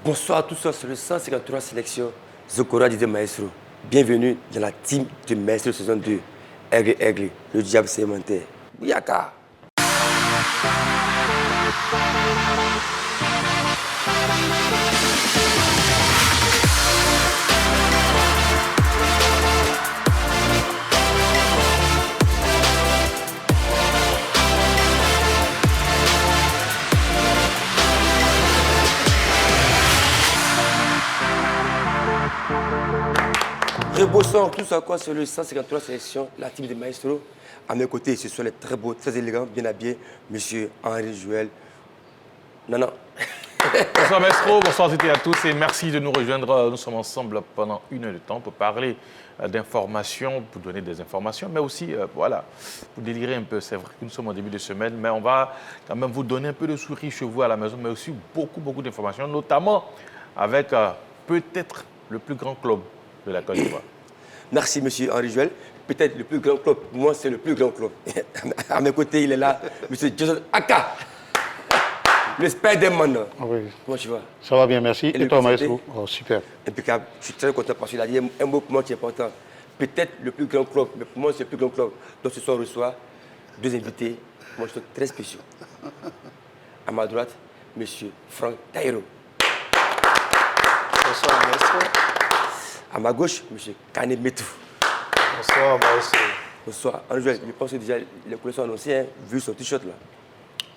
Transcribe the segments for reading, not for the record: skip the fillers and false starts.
Bonsoir à tous sur le 153 sélection. Zokora disait Maestro. Bienvenue dans la team de Maestro saison 2. Aigle, aigle, le diable s'est monté. Bouyaka. Bonsoir tous encore sur le 153 sélection, la team de Maestro. À mes côtés, ce sont les très beaux, très élégants, bien habillés, monsieur Henri Joël. Non. Bonsoir Maestro, bonsoir à toutes et à tous et merci de nous rejoindre. Nous sommes ensemble pendant une heure de temps pour parler d'informations, pour donner des informations, mais aussi, voilà, pour délirer un peu. C'est vrai que nous sommes en début de semaine, mais on va quand même vous donner un peu de sourire chez vous à la maison, mais aussi beaucoup d'informations, notamment avec peut-être le plus grand club de la Côte d'Ivoire. Merci, monsieur Henri Joël. Peut-être le plus grand club. Pour moi, c'est le plus grand club. À mes côtés, il est là, monsieur Jason Aka. Le Spider-Man. Oui. Comment tu vas? Ça va bien, merci. Et toi, Maestro? Oh, super. Impeccable. Je suis très content parce qu'il a dit un mot pour moi qui est important. Peut-être le plus grand club, mais pour moi, c'est le plus grand club. Donc ce soir, on reçoit deux invités. Moi, je suis très spéciaux. À ma droite, monsieur Franck Taïro. Bonsoir, Maestro. À ma gauche, monsieur Kane Metou. Bonsoir, Maestro. Bonsoir. Je pense que déjà les couleurs sont annoncées, hein, vu son t-shirt là.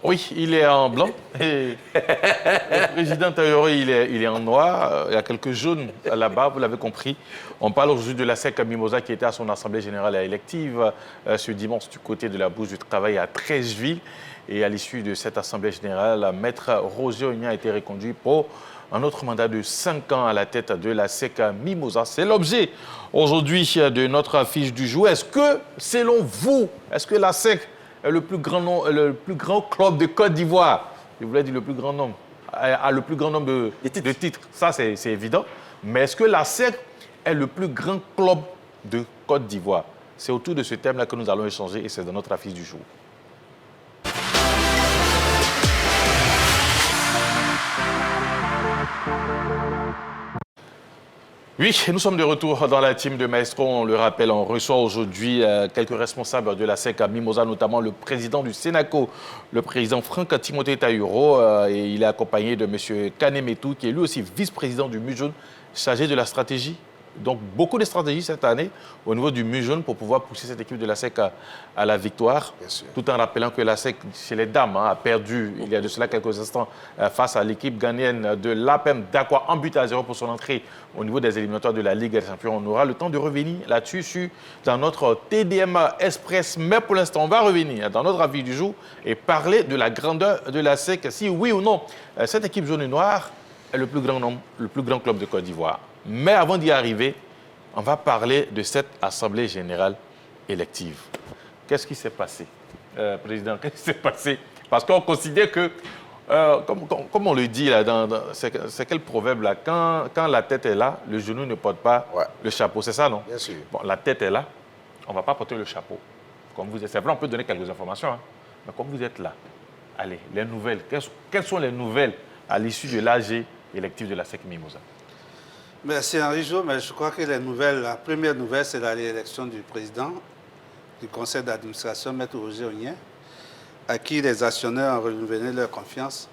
Oui, il est en blanc. Et le président Taïro, il est en noir. Il y a quelques jaunes là-bas, vous l'avez compris. On parle aujourd'hui de la SEC Mimosa qui était à son assemblée générale élective ce dimanche du côté de la Bourse du Travail à Treichville. Et à l'issue de cette assemblée générale, maître Roger Ognan a été reconduit pour un autre mandat de 5 ans à la tête de la SEC Mimosa. C'est l'objet aujourd'hui de notre affiche du jour. Est-ce que, selon vous, est-ce que la SEC est le plus grand club de Côte d'Ivoire? Je voulais dire le plus grand nombre. A le plus grand nombre de titres. Ça, c'est évident. Mais est-ce que la SEC est le plus grand club de Côte d'Ivoire? C'est autour de ce thème-là que nous allons échanger et c'est dans notre affiche du jour. Oui, nous sommes de retour dans la team de Maestro. On le rappelle, on reçoit aujourd'hui quelques responsables de la SEC à Mimosa, notamment le président du Sénaco, le président Franck Timothée Taïro, et il est accompagné de M. Kane Metou, qui est lui aussi vice-président du MUJON, chargé de la stratégie. Donc, beaucoup de stratégies cette année au niveau du MUJON pour pouvoir pousser cette équipe de la SEC à la victoire. Tout en rappelant que la SEC, chez les dames, a perdu, il y a de cela quelques instants, face à l'équipe ghanéenne de l'APEM d'Aqua en but à 0 pour son entrée au niveau des éliminatoires de la Ligue des Champions. On aura le temps de revenir là-dessus dans notre TDM Express. Mais pour l'instant, on va revenir dans notre avis du jour et parler de la grandeur de la SEC. Si oui ou non, cette équipe jaune et noire est le plus grand club de Côte d'Ivoire. Mais avant d'y arriver, on va parler de cette Assemblée générale élective. Qu'est-ce qui s'est passé, Président? Qu'est-ce qui s'est passé? Parce qu'on considère que, comme on le dit, là, c'est quel proverbe là? Quand la tête est là, le genou ne porte pas le chapeau. C'est ça, non? Bien sûr. Bon, la tête est là, on ne va pas porter le chapeau. Comme vous êtes, c'est vrai, on peut donner quelques informations, hein, mais comme vous êtes là, allez, les nouvelles. Quelles sont les nouvelles à l'issue de l'AG électif de la SEC Mimosa? Merci Henri Jo, mais je crois que la première nouvelle, c'est la réélection du président du conseil d'administration, M. Roger Ognan, à qui les actionnaires ont renouvelé leur confiance.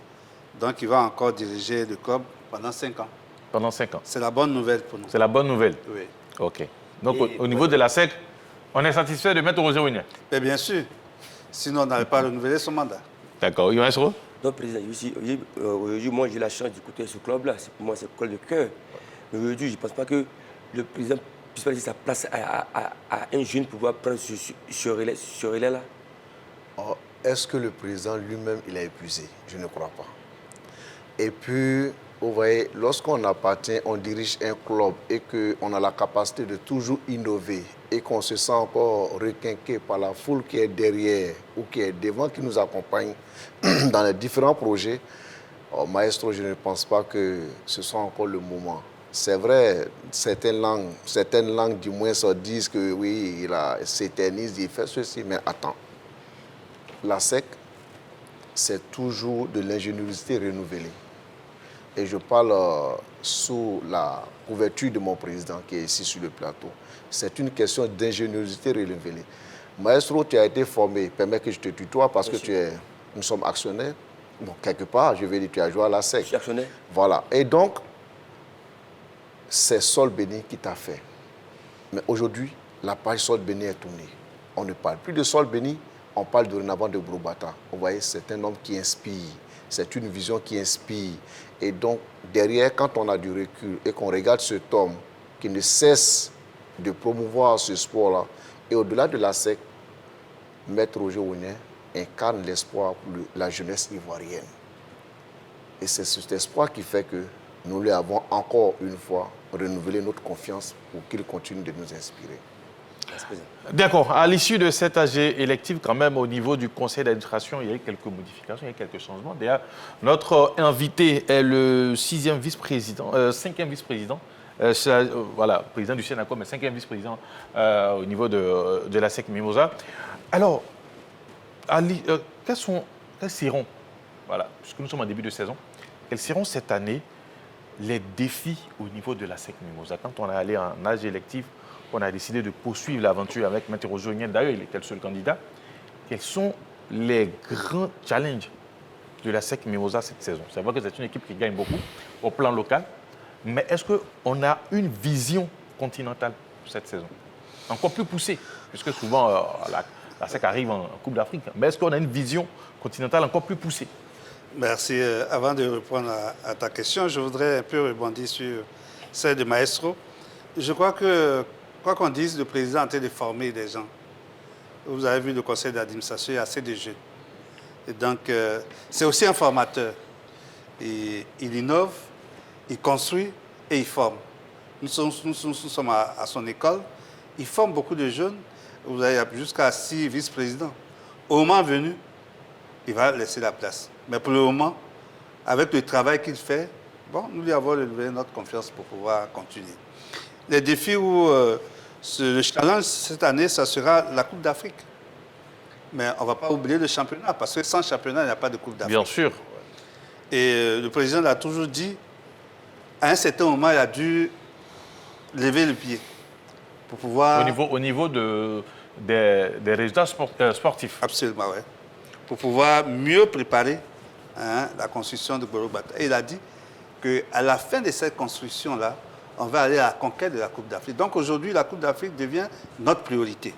Donc, il va encore diriger le club pendant 5 ans. Pendant 5 ans. C'est la bonne nouvelle pour nous. C'est la bonne nouvelle? Oui. OK. Donc, au niveau de la SEC, on est satisfait de M. Roger Ognan? Bien sûr. Sinon, on n'avait pas renouvelé son mandat. D'accord. Maestro? Donc, président, aujourd'hui, moi, j'ai la chance d'écouter ce club-là. Pour moi, c'est le club de cœur. Mais aujourd'hui, je ne pense pas que le président puisse laisser sa place à un jeune pour pouvoir prendre ce relais-là. Est-ce que le président lui-même, il a épuisé? Je ne crois pas. Et puis, vous voyez, lorsqu'on appartient, on dirige un club et qu'on a la capacité de toujours innover et qu'on se sent encore requinqué par la foule qui est derrière ou qui est devant, qui nous accompagne dans les différents projets, Maestro, je ne pense pas que ce soit encore le moment. C'est vrai, certaines langues du moins se disent que oui, il s'éternise, il fait ceci, mais attends. La SEC, c'est toujours de l'ingéniosité renouvelée. et je parle sous la couverture de mon président qui est ici sur le plateau, c'est une question d'ingéniosité renouvelée. Maestro, tu as été formé, permets que je te tutoie parce que nous sommes actionnaires. Bon, quelque part, je vais dire, tu as joué à la SEC. Je suis actionnaire. Voilà. Et donc, c'est Sol Béni qui t'a fait. Mais aujourd'hui, la page Sol Béni est tournée. On ne parle plus de Sol Béni, on parle dorénavant de Brobata. Vous voyez, c'est un homme qui inspire. C'est une vision qui inspire. Et donc, derrière, quand on a du recul et qu'on regarde cet homme qui ne cesse de promouvoir ce sport-là, et au-delà de la SEC, Maître Roger Ognien incarne l'espoir pour la jeunesse ivoirienne. Et c'est cet espoir qui fait que nous lui avons encore une fois renouvelé notre confiance pour qu'il continue de nous inspirer. D'accord. À l'issue de cette AG élective, quand même, au niveau du conseil d'administration, il y a eu quelques modifications, il y a eu quelques changements. D'ailleurs, notre invité est le 5e vice-président, voilà, président du Sénaco, mais 5e vice-président au niveau de la SEC Mimosa. Alors, quels seront, voilà, puisque nous sommes en début de saison, quels seront cette année les défis au niveau de la SEC Mimosa? Quand on est allé en âge électif, on a décidé de poursuivre l'aventure avec Maître Roger Ognien. D'ailleurs, il était le seul candidat. Quels sont les grands challenges de la SEC Mimosa cette saison? C'est vrai que c'est une équipe qui gagne beaucoup au plan local, mais est-ce qu'on a une vision continentale pour cette saison? Encore plus poussée, puisque souvent la SEC arrive en Coupe d'Afrique. Mais est-ce qu'on a une vision continentale encore plus poussée? Merci. Avant de répondre à ta question, je voudrais un peu rebondir sur celle de Maestro. Je crois que, quoi qu'on dise, le président est en train de former des gens. Vous avez vu le conseil d'administration, il y a assez de jeunes. Et donc, c'est aussi un formateur. Et il innove, il construit et il forme. Nous sommes à son école. Il forme beaucoup de jeunes. Vous avez jusqu'à 6 vice-présidents. Au moment venu, il va laisser la place. Mais pour le moment, avec le travail qu'il fait, bon, nous lui avons renouvelé notre confiance pour pouvoir continuer. Les défis ou le challenge cette année, ça sera la Coupe d'Afrique. Mais on ne va pas oublier le championnat, parce que sans championnat, il n'y a pas de Coupe d'Afrique. Bien sûr. Et le président l'a toujours dit, à un certain moment, il a dû lever le pied pour pouvoir... Au niveau des résultats sportifs. Absolument, oui. Pour pouvoir mieux préparer la construction de Brobata. Et il a dit qu'à la fin de cette construction-là, on va aller à la conquête de la Coupe d'Afrique. Donc aujourd'hui, la Coupe d'Afrique devient notre priorité.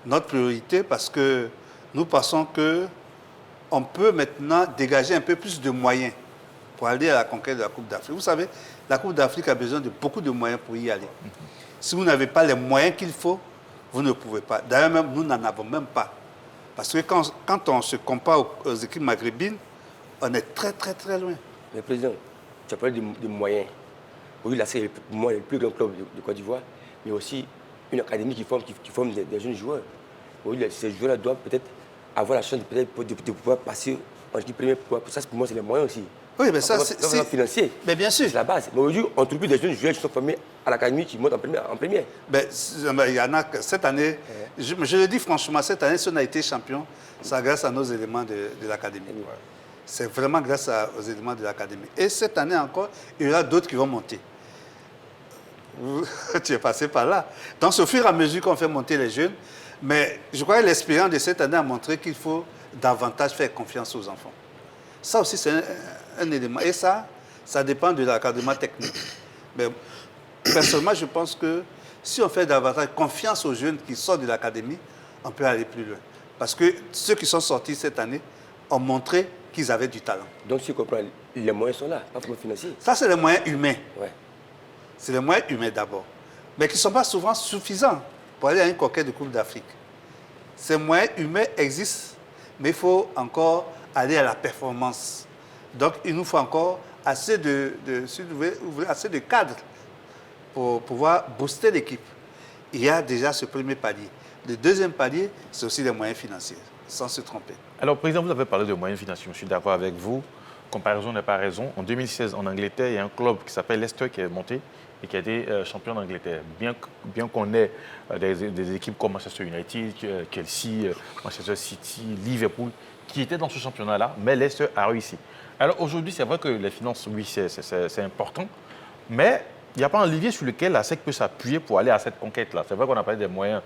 Notre priorité parce que nous pensons qu'on peut maintenant dégager un peu plus de moyens pour aller à la conquête de la Coupe d'Afrique. Vous savez, la Coupe d'Afrique a besoin de beaucoup de moyens pour y aller. Si vous n'avez pas les moyens qu'il faut, vous ne pouvez pas. D'ailleurs, même, nous n'en avons même pas. Parce que quand on se compare aux équipes maghrébines, on est très, très, très loin. Mais président, tu as parlé des moyens. Oui, là, c'est pour moi le plus grand club de Côte d'Ivoire, mais aussi une académie qui forme des jeunes joueurs. Oui, ces joueurs-là doivent peut-être avoir la chance de pouvoir passer en équipe première. Pour ça, pour moi, c'est les moyens aussi. Oui, mais ça, c'est financier. Mais bien sûr. C'est la base. Mais aujourd'hui, on trouve plus des jeunes joueurs qui sont formés à l'académie qui montent en première. Ben, il y en a cette année, je le dis franchement, cette année, si on a été champion, c'est grâce à nos éléments de l'académie. Ouais. C'est vraiment grâce aux éléments de l'académie. Et cette année encore, il y aura d'autres qui vont monter. Tu es passé par là. Donc, c'est au fur et à mesure qu'on fait monter les jeunes. Mais je crois que l'expérience de cette année a montré qu'il faut davantage faire confiance aux enfants. Ça aussi, c'est un élément. Et ça dépend de l'académie technique. Mais personnellement, je pense que si on fait davantage confiance aux jeunes qui sortent de l'académie, on peut aller plus loin. Parce que ceux qui sont sortis cette année ont montré qu'ils avaient du talent. Donc, si on comprend, les moyens sont là, pas pour financier. Ça, c'est les moyens humains. Ouais. C'est les moyens humains d'abord. Mais qui ne sont pas souvent suffisants pour aller à une conquête de Coupe d'Afrique. Ces moyens humains existent, mais il faut encore aller à la performance. Donc, il nous faut encore assez assez de cadres pour pouvoir booster l'équipe. Il y a déjà ce premier palier. Le deuxième palier, c'est aussi les moyens financiers, sans se tromper. Alors, Président, vous avez parlé de moyens financiers. Je suis d'accord avec vous. Comparaison n'est pas raison. En 2016, en Angleterre, il y a un club qui s'appelle Leicester qui est monté et qui a été champion d'Angleterre. Bien qu'on ait des équipes comme Manchester United, Chelsea, Manchester City, Liverpool, qui étaient dans ce championnat-là, mais Leicester a réussi. Alors aujourd'hui, c'est vrai que les finances, oui, c'est important, mais il n'y a pas un levier sur lequel la SEC peut s'appuyer pour aller à cette conquête-là. C'est vrai qu'on a parlé des moyens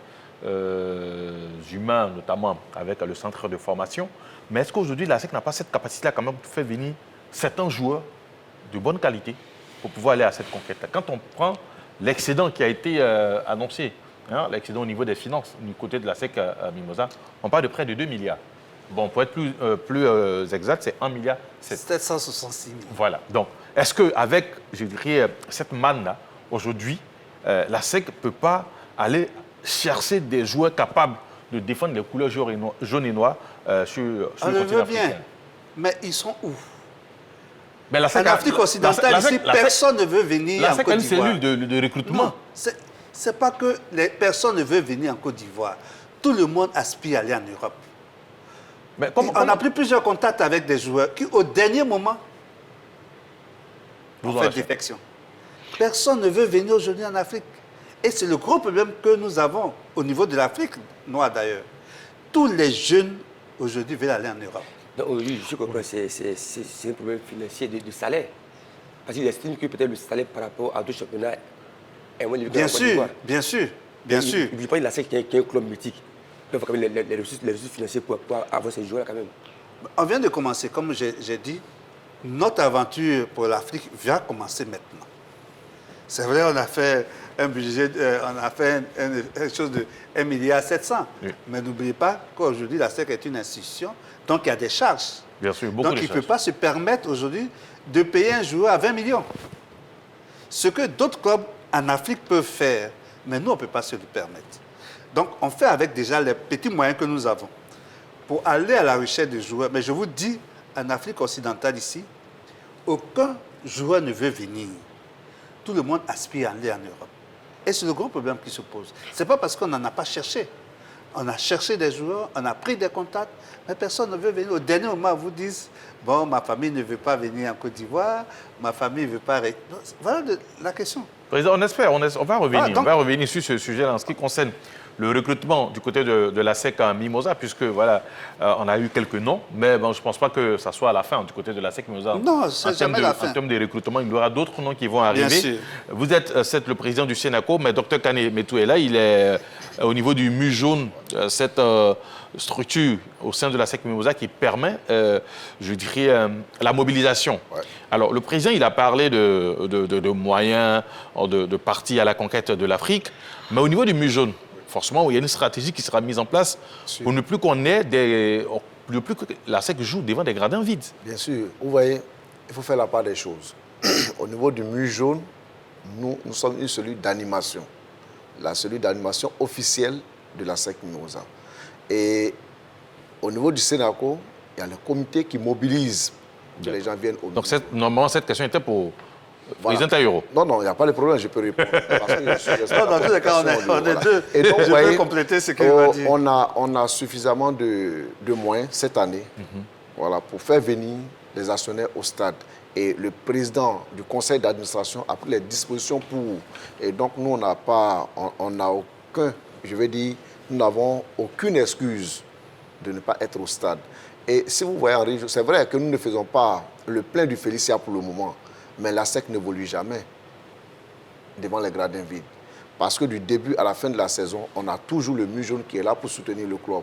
humains, notamment avec le centre de formation, mais est-ce qu'aujourd'hui, la SEC n'a pas cette capacité-là quand même de faire venir certains joueurs de bonne qualité pour pouvoir aller à cette conquête-là? Quand on prend l'excédent qui a été annoncé, hein, l'excédent au niveau des finances, du côté de la SEC à Mimosa, on parle de près de 2 milliards. Bon, pour être plus exact, c'est 1 milliard. 766 000. Voilà. Donc, est-ce qu'avec, je dirais, cette manne-là, aujourd'hui, la SEC ne peut pas aller chercher des joueurs capables de défendre les couleurs jaune et noir sur le continent africain? Bien, mais ils sont où? Mais En Afrique occidentale, ici, personne ne veut venir en Côte d'Ivoire. La SEC a une cellule de recrutement. Non, c'est pas que personne ne veut venir en Côte d'Ivoire. Tout le monde aspire à aller en Europe. Mais on a pris plusieurs contacts avec des joueurs qui, au dernier moment, ont fait défection. Personne ne veut venir aujourd'hui en Afrique. Et c'est le gros problème que nous avons au niveau de l'Afrique noire d'ailleurs. Tous les jeunes aujourd'hui veulent aller en Europe. Donc aujourd'hui, je comprends, c'est un problème financier de salaire. Parce qu'il estime que peut-être le salaire par rapport à d'autres championnats est moins élevé. Bien sûr, bien sûr, bien sûr. Il n'y a pas de la SEC qui est un club mythique. Il faut quand même les ressources financières pour avoir ces joueurs-là quand même. On vient de commencer, comme j'ai dit, notre aventure pour l'Afrique va commencer maintenant. C'est vrai, on a fait un budget, on a fait quelque chose de 1,7 milliard. Oui. Mais n'oubliez pas qu'aujourd'hui, la SEC est une institution, donc il y a des charges. Bien sûr, beaucoup de charges. Donc il ne peut pas se permettre aujourd'hui de payer un joueur à 20 millions. Ce que d'autres clubs en Afrique peuvent faire, mais nous, on ne peut pas se le permettre. Donc, on fait avec déjà les petits moyens que nous avons pour aller à la recherche des joueurs. Mais je vous dis, en Afrique occidentale ici, aucun joueur ne veut venir. Tout le monde aspire à aller en Europe. Et c'est le gros problème qui se pose. Ce n'est pas parce qu'on n'en a pas cherché. On a cherché des joueurs, on a pris des contacts, mais personne ne veut venir. Au dernier moment, vous disent, bon, ma famille ne veut pas venir en Côte d'Ivoire, ma famille ne veut pas... Voilà la question. Président, on espère, on va revenir. On va revenir sur ce sujet-là en ce qui concerne le recrutement du côté de la SEC à Mimosa, puisque voilà, on a eu quelques noms, mais bon, je ne pense pas que ça soit à la fin du côté de la SEC Mimosa. Non, c'est jamais la fin. En termes de recrutement, il y aura d'autres noms qui vont arriver. Bien sûr. Vous êtes le président du Sénaco, mais Dr Kane Metou est là, il est au niveau du MUJAUNE, cette structure au sein de la SEC Mimosa qui permet, je dirais, la mobilisation. Ouais. Alors, le président, il a parlé de moyens, de partis à la conquête de l'Afrique, mais au niveau du MUJAUNE, forcément, il y a une stratégie qui sera mise en place pour ne plus qu'on ait ne plus que la SEC joue devant des gradins vides. Bien sûr. Vous voyez, il faut faire la part des choses. Au niveau du MUJAUNE, nous sommes une cellule d'animation. La cellule d'animation officielle de la SEC Mimosa. Et au niveau du Sénaco, il y a le comité qui mobilise que les gens viennent au Donc, normalement, cette question était pour le président Taïro. Non, il n'y a pas de problème, je peux répondre. Parce que dans tous les cas, on est deux. Et donc, je peux compléter ce qu'il va dire. On a suffisamment de moyens cette année voilà, pour faire venir les actionnaires au stade. Et le président du conseil d'administration a pris les dispositions pour. Et donc, nous, on n'a aucun, je vais dire, nous n'avons aucune excuse de ne pas être au stade. Et si vous voyez, Henri, c'est vrai que nous ne faisons pas le plein du Félicia pour le moment, mais la SEC n'évolue jamais devant les gradins vides. Parce que du début à la fin de la saison, on a toujours le MUJAUNE qui est là pour soutenir le club.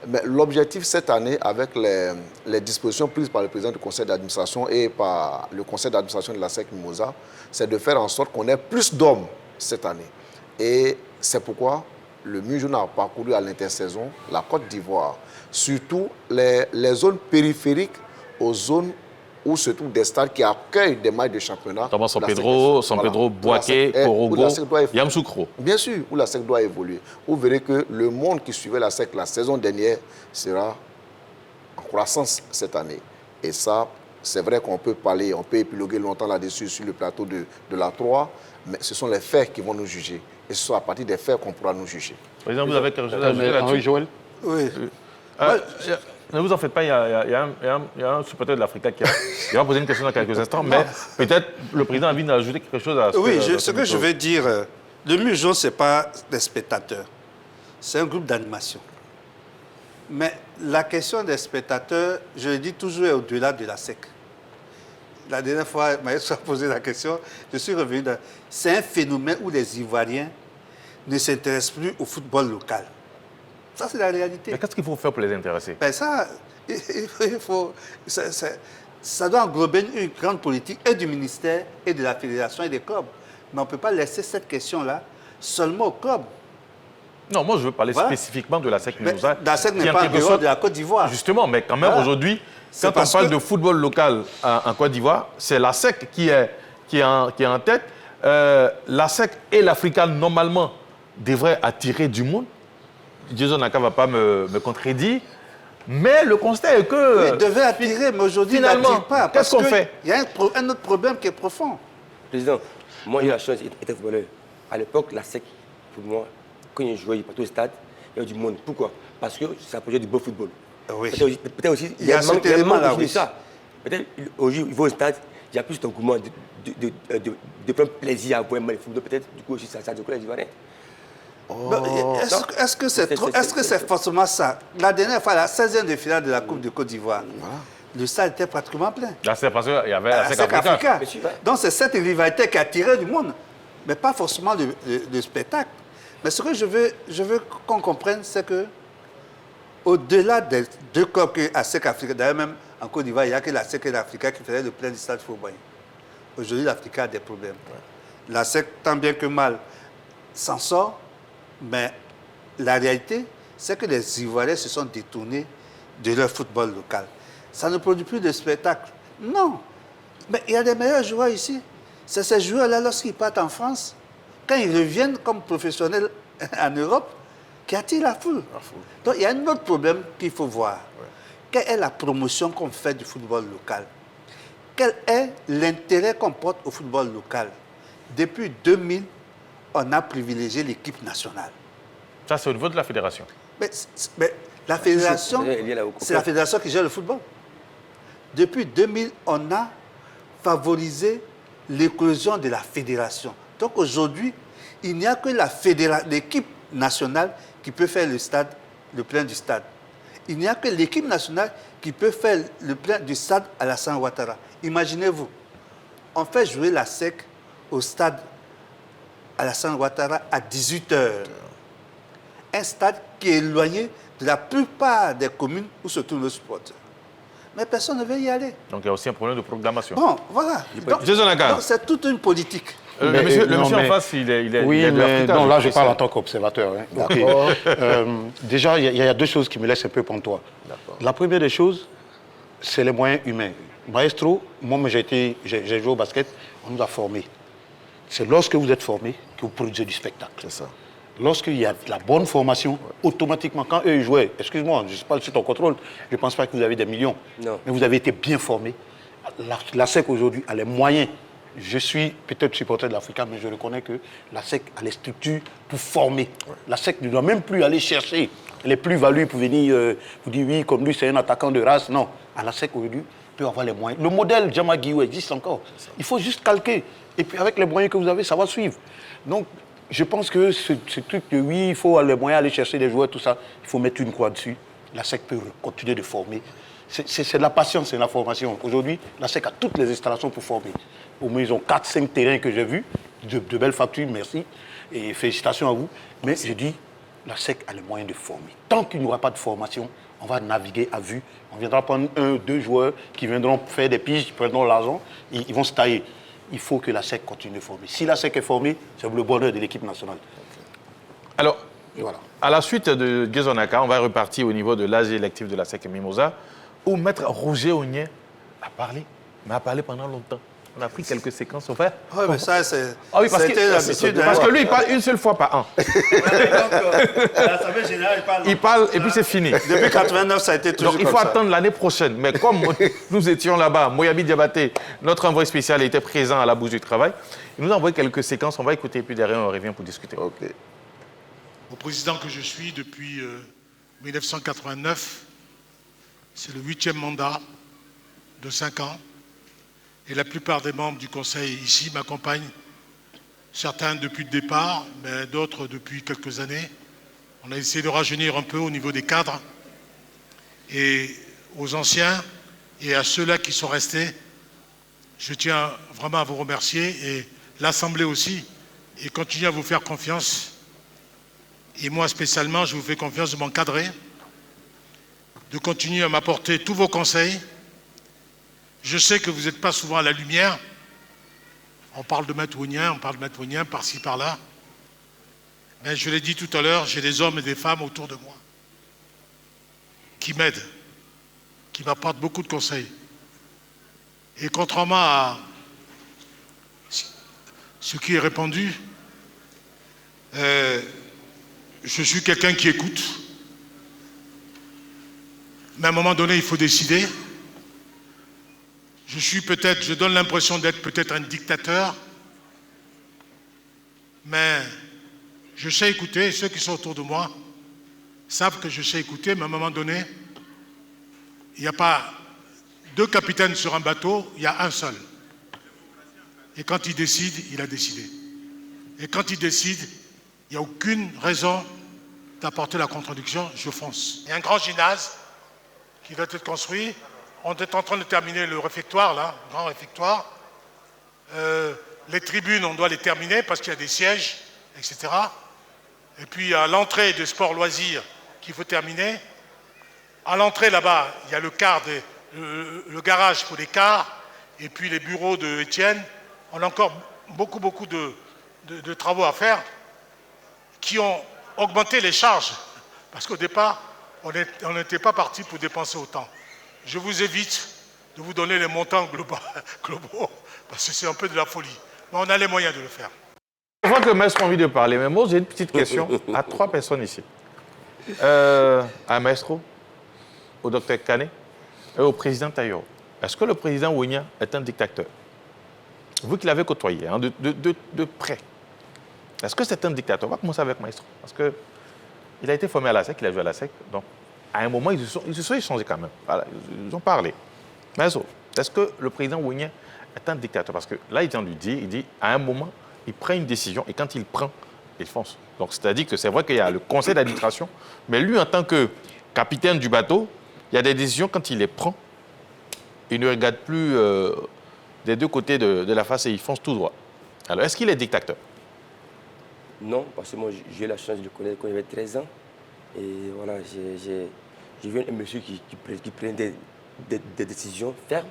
Mais l'objectif cette année, avec les dispositions prises par le président du conseil d'administration et par le conseil d'administration de la SEC Mimosa, c'est de faire en sorte qu'on ait plus d'hommes cette année. Et c'est pourquoi le MUJAUNE a parcouru à l'intersaison la Côte d'Ivoire, surtout les zones périphériques aux zones où se trouvent des stades qui accueillent des matchs de championnat. Notamment San Pedro, Boaké, Korogo, Yamoussoukro. Bien sûr, où la SEC doit évoluer. Vous verrez que le monde qui suivait la SEC la saison dernière sera en croissance cette année. Et ça, c'est vrai qu'on peut parler, on peut épiloguer longtemps là-dessus sur le plateau de la 3, mais ce sont les faits qui vont nous juger. Et ce sont à partir des faits qu'on pourra nous juger. Président, vous avez quelque chose à ajouter là-dessus? Joël? Oui. Ne vous en faites pas, il y a un supporter de l'Africa qui va poser une question dans quelques instants, mais peut-être le président a envie d'ajouter quelque chose à ce Oui, ce que je veux dire, le MUJAUNE, ce n'est pas des spectateurs, c'est un groupe d'animation. Mais la question des spectateurs, je le dis toujours, est au-delà de la SEC. la dernière fois, Maestro a posé la question, je suis revenu. C'est un phénomène où les Ivoiriens ne s'intéressent plus au football local. Ça, c'est la réalité. Mais qu'est-ce qu'il faut faire pour les intéresser? Ben ça, ça doit englober une grande politique et du ministère et de la fédération et des clubs. Mais on ne peut pas laisser cette question-là seulement aux clubs. Non, moi je veux parler Voilà. spécifiquement de la SEC Mimouza. La SEC qui, n'est en pas en quelque dehors sorte- de la Côte d'Ivoire. Justement, mais quand même Voilà. aujourd'hui, C'est quand on parce parle que- de football local en Côte d'Ivoire, c'est la SEC qui est en tête. La SEC et l'Africa, normalement, devraient attirer du monde. Jason Naka ne va pas me contredire. Mais le constat est que... Il devait attirer, mais aujourd'hui, il finalement, n'attire pas. qu'est-ce qu'on fait? Il y a un autre problème qui est profond. Président, moi j'ai eu la chance d'être footballeur. À l'époque, la SEC, pour moi, quand il jouait partout au stade, il y avait du monde. Pourquoi? Parce que ça projet du beau football. Oui. Peut-être aussi, Il y a cet élément-là, de oui. ça. Peut-être aujourd'hui, il va au stade, il y a plus d'engouement, de prendre plaisir à voir le football. Peut-être, du coup, aussi, ça décolle les Ivoiriens. Est-ce que c'est forcément ça? La dernière fois, la 16e de finale de la Coupe de Côte d'Ivoire, le stade était pratiquement plein. Là, c'est parce qu'il y avait la La SEC SEC Africa. Africa. Bien sûr. Donc c'est cette rivalité qui a attiré du monde, mais pas forcément le spectacle. Mais ce que je veux qu'on comprenne, c'est que au-delà des deux clubs que la SEC Africa, d'ailleurs même en Côte d'Ivoire, il n'y a que la SEC et l'Africa qui faisaient le plein du stade Faubourg. Aujourd'hui, l'Africa a des problèmes. La SEC, tant bien que mal, s'en sort, mais la réalité, c'est que les Ivoiriens se sont détournés de leur football local. Ça ne produit plus de spectacle. Non. Mais il y a des meilleurs joueurs ici. C'est ces joueurs-là, lorsqu'ils partent en France, quand ils reviennent comme professionnels en Europe, qui attirent la foule. Donc il y a un autre problème qu'il faut voir. Quelle est la promotion qu'on fait du football local? Quel est l'intérêt qu'on porte au football local? Depuis 2000, on a privilégié l'équipe nationale. Ça, c'est au niveau de la fédération. Mais la fédération, c'est la fédération qui gère le football. Depuis 2000, on a favorisé l'éclosion de la fédération. Donc aujourd'hui, il n'y a que l'équipe nationale qui peut faire le plein du stade. Il n'y a que l'équipe nationale qui peut faire le plein du stade Alassane Ouattara. Imaginez-vous, on fait jouer la SEC au stade Alassane Ouattara à 18h. Un stade qui est éloigné de la plupart des communes où se trouvent nos supporters. Mais personne ne veut y aller. Donc, il y a aussi un problème de proclamation. Bon, voilà. Donc, c'est toute une politique. Le monsieur en face, il est oui, de mais l'Africa, non, là, je sais. parle en tant qu'observateur. Hein. Ok. Déjà, il y a deux choses qui me laissent un peu pantois. La première des choses, c'est les moyens humains. Maestro, moi, j'ai joué au basket, on nous a formés. C'est lorsque vous êtes formé que vous produisez du spectacle. C'est ça. Lorsqu'il y a de la bonne formation, automatiquement, quand eux ils jouaient, excuse-moi, je ne sais pas si ton contrôle, je ne pense pas que vous avez des millions, Non. mais vous avez été bien formé. La SEC aujourd'hui a les moyens. Je suis peut-être supporter de l'Africa, mais je reconnais que la SEC a les structures pour former. La SEC ne doit même plus aller chercher les plus-values pour venir vous dire oui, comme lui c'est un attaquant de race. Non, à la SEC aujourd'hui peut avoir les moyens. Le modèle Djama Guiou existe encore. Il faut juste calquer. Et puis avec les moyens que vous avez, ça va suivre. Donc, je pense que ce truc de oui, il faut les moyens aller chercher des joueurs, tout ça, il faut mettre une croix dessus. La SEC peut continuer de former. C'est de la patience, c'est de la formation. Aujourd'hui, la SEC a toutes les installations pour former. Au moins, ils ont 4-5 terrains que j'ai vus, de belles factures, merci. Et félicitations à vous. Mais je dis, la SEC a les moyens de former. Tant qu'il n'y aura pas de formation, on va naviguer à vue. On viendra prendre 1-2 joueurs qui viendront faire des piges, qui prendront l'argent, ils vont se tailler. Il faut que la SEC continue de former. Si la SEC est formée, c'est le bonheur de l'équipe nationale. Alors, Voilà. à la suite de Jason Naka, on va repartir au niveau de l'âge électif de la SEC Mimouza, où Maître Roger Ognien a parlé, mais a parlé pendant longtemps. On a pris quelques séquences, enfin. Oui, mais ça, c'est Ah oui, parce l'habitude. que lui, il parle une seule fois par an. L'Assemblée générale parle. Il parle et puis c'est fini. Depuis 89, ça a été toujours Donc il comme faut ça. attendre l'année prochaine. Mais comme nous étions là-bas, Moyabi Diabaté, notre envoyé spécial, était présent à la Bourse du Travail, il nous a envoyé quelques séquences, on va écouter, et puis derrière on revient pour discuter. Ok. Au président que je suis depuis 1989, c'est le 8e mandat de 5 ans. Et la plupart des membres du Conseil ici m'accompagnent, certains depuis le départ, mais d'autres depuis quelques années. On a essayé de rajeunir un peu au niveau des cadres. Et aux anciens et à ceux-là qui sont restés, je tiens vraiment à vous remercier et l'Assemblée aussi, et continuer à vous faire confiance. Et moi spécialement, je vous fais confiance de m'encadrer, de continuer à m'apporter tous vos conseils. Je sais que vous n'êtes pas souvent à la lumière. On parle de Maître Ounien, on parle de Maître Ounien par-ci, par-là. Mais je l'ai dit tout à l'heure, j'ai des hommes et des femmes autour de moi qui m'aident, qui m'apportent beaucoup de conseils. Et contrairement à ce qui est répandu, je suis quelqu'un qui écoute. Mais à un moment donné, il faut décider. Je donne l'impression d'être peut-être un dictateur, mais je sais écouter. Ceux qui sont autour de moi savent que je sais écouter, mais à un moment donné, il n'y a pas deux capitaines sur un bateau, il y a un seul. Et quand il décide, il a décidé. Et quand il décide, il n'y a aucune raison d'apporter la contradiction, je fonce. Il y a un grand gymnase qui va être construit. On est en train de terminer le réfectoire, là, le grand réfectoire. Les tribunes, on doit les terminer parce qu'il y a des sièges, etc. Et puis, à l'entrée des sports loisirs qu'il faut terminer. À l'entrée, là-bas, il y a le garage pour les cars et puis les bureaux de Étienne. On a encore beaucoup de travaux à faire qui ont augmenté les charges. Parce qu'au départ, on n'était pas parti pour dépenser autant. Je vous évite de vous donner les montants globaux, parce que c'est un peu de la folie. Mais on a les moyens de le faire. Je vois que Maître a envie de parler, mais moi j'ai une petite question à 3 personnes ici. À Maestro, au docteur Kane et au président Taïro. Est-ce que le président Ounien est un dictateur? Vous qui l'avez côtoyé hein, de près, est-ce que c'est un dictateur? On va commencer avec Maestro, parce qu'il a été formé à la SEC, il a joué à la SEC, donc à un moment, ils se sont échangés quand même. Voilà, ils ont parlé. Maestro, est-ce que le président Ounien est un dictateur? Parce que là, il vient de lui dire, il dit, à un moment, il prend une décision et quand il prend, il fonce. Donc, c'est-à-dire que c'est vrai qu'il y a le conseil d'administration, mais lui, en tant que capitaine du bateau, il y a des décisions, quand il les prend, il ne regarde plus des deux côtés de la face et il fonce tout droit. Alors, est-ce qu'il est dictateur? Non, parce que moi, j'ai eu la chance de le connaître quand j'avais 13 ans. Et voilà, j'ai vu un monsieur qui prenait des décisions fermes.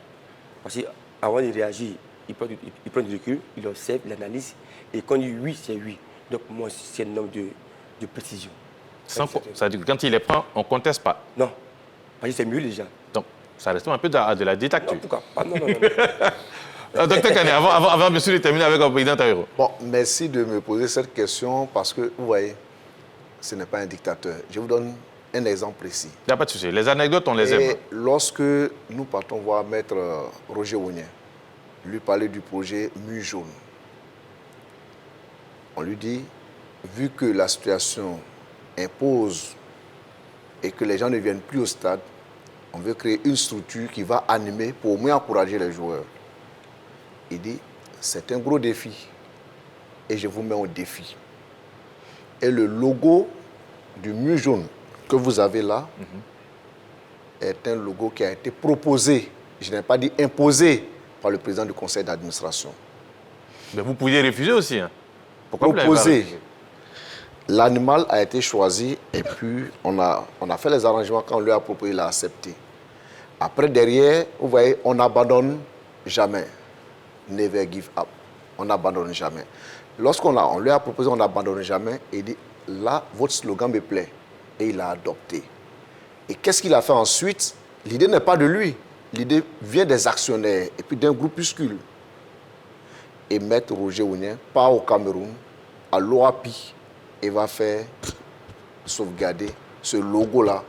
Parce qu'avant de réagir, il prend du recul, il observe, il analyse. Et quand il dit oui, c'est oui. Donc moi, c'est un homme de précision. C'est-à-dire que quand il les prend, on ne conteste pas. Non, parce que c'est mieux déjà. Donc, ça reste un peu de la dictature. Non, pourquoi pas? Non. Docteur Kane, avant monsieur de terminer avec le président Taïro. Bon, merci de me poser cette question parce que, vous voyez, ce n'est pas un dictateur. Je vous donne un exemple précis. Il n'y a pas de souci. Les anecdotes, on les aime. Et lorsque nous partons voir Maître Roger Ounien, lui parler du projet Mur Jaune, on lui dit, vu que la situation impose et que les gens ne viennent plus au stade, on veut créer une structure qui va animer pour au moins encourager les joueurs. Il dit, c'est un gros défi et je vous mets au défi. Et le logo du Mur Jaune que vous avez là est un logo qui a été proposé, je n'ai pas dit imposé, par le président du conseil d'administration. Mais vous pouviez refuser aussi. Hein. Pourquoi Proposé. L'animal a été choisi et puis on a fait les arrangements quand on lui a proposé, il a accepté. Après, derrière, vous voyez, on n'abandonne jamais. Never give up. On n'abandonne jamais. On lui a proposé, on n'abandonne jamais, et il dit, là, votre slogan me plaît. Et il l'a adopté. Et qu'est-ce qu'il a fait ensuite? L'idée n'est pas de lui. L'idée vient des actionnaires et puis d'un groupuscule. Et Maître Roger Ounien part au Cameroun, à l'OAPI, et va faire sauvegarder ce logo-là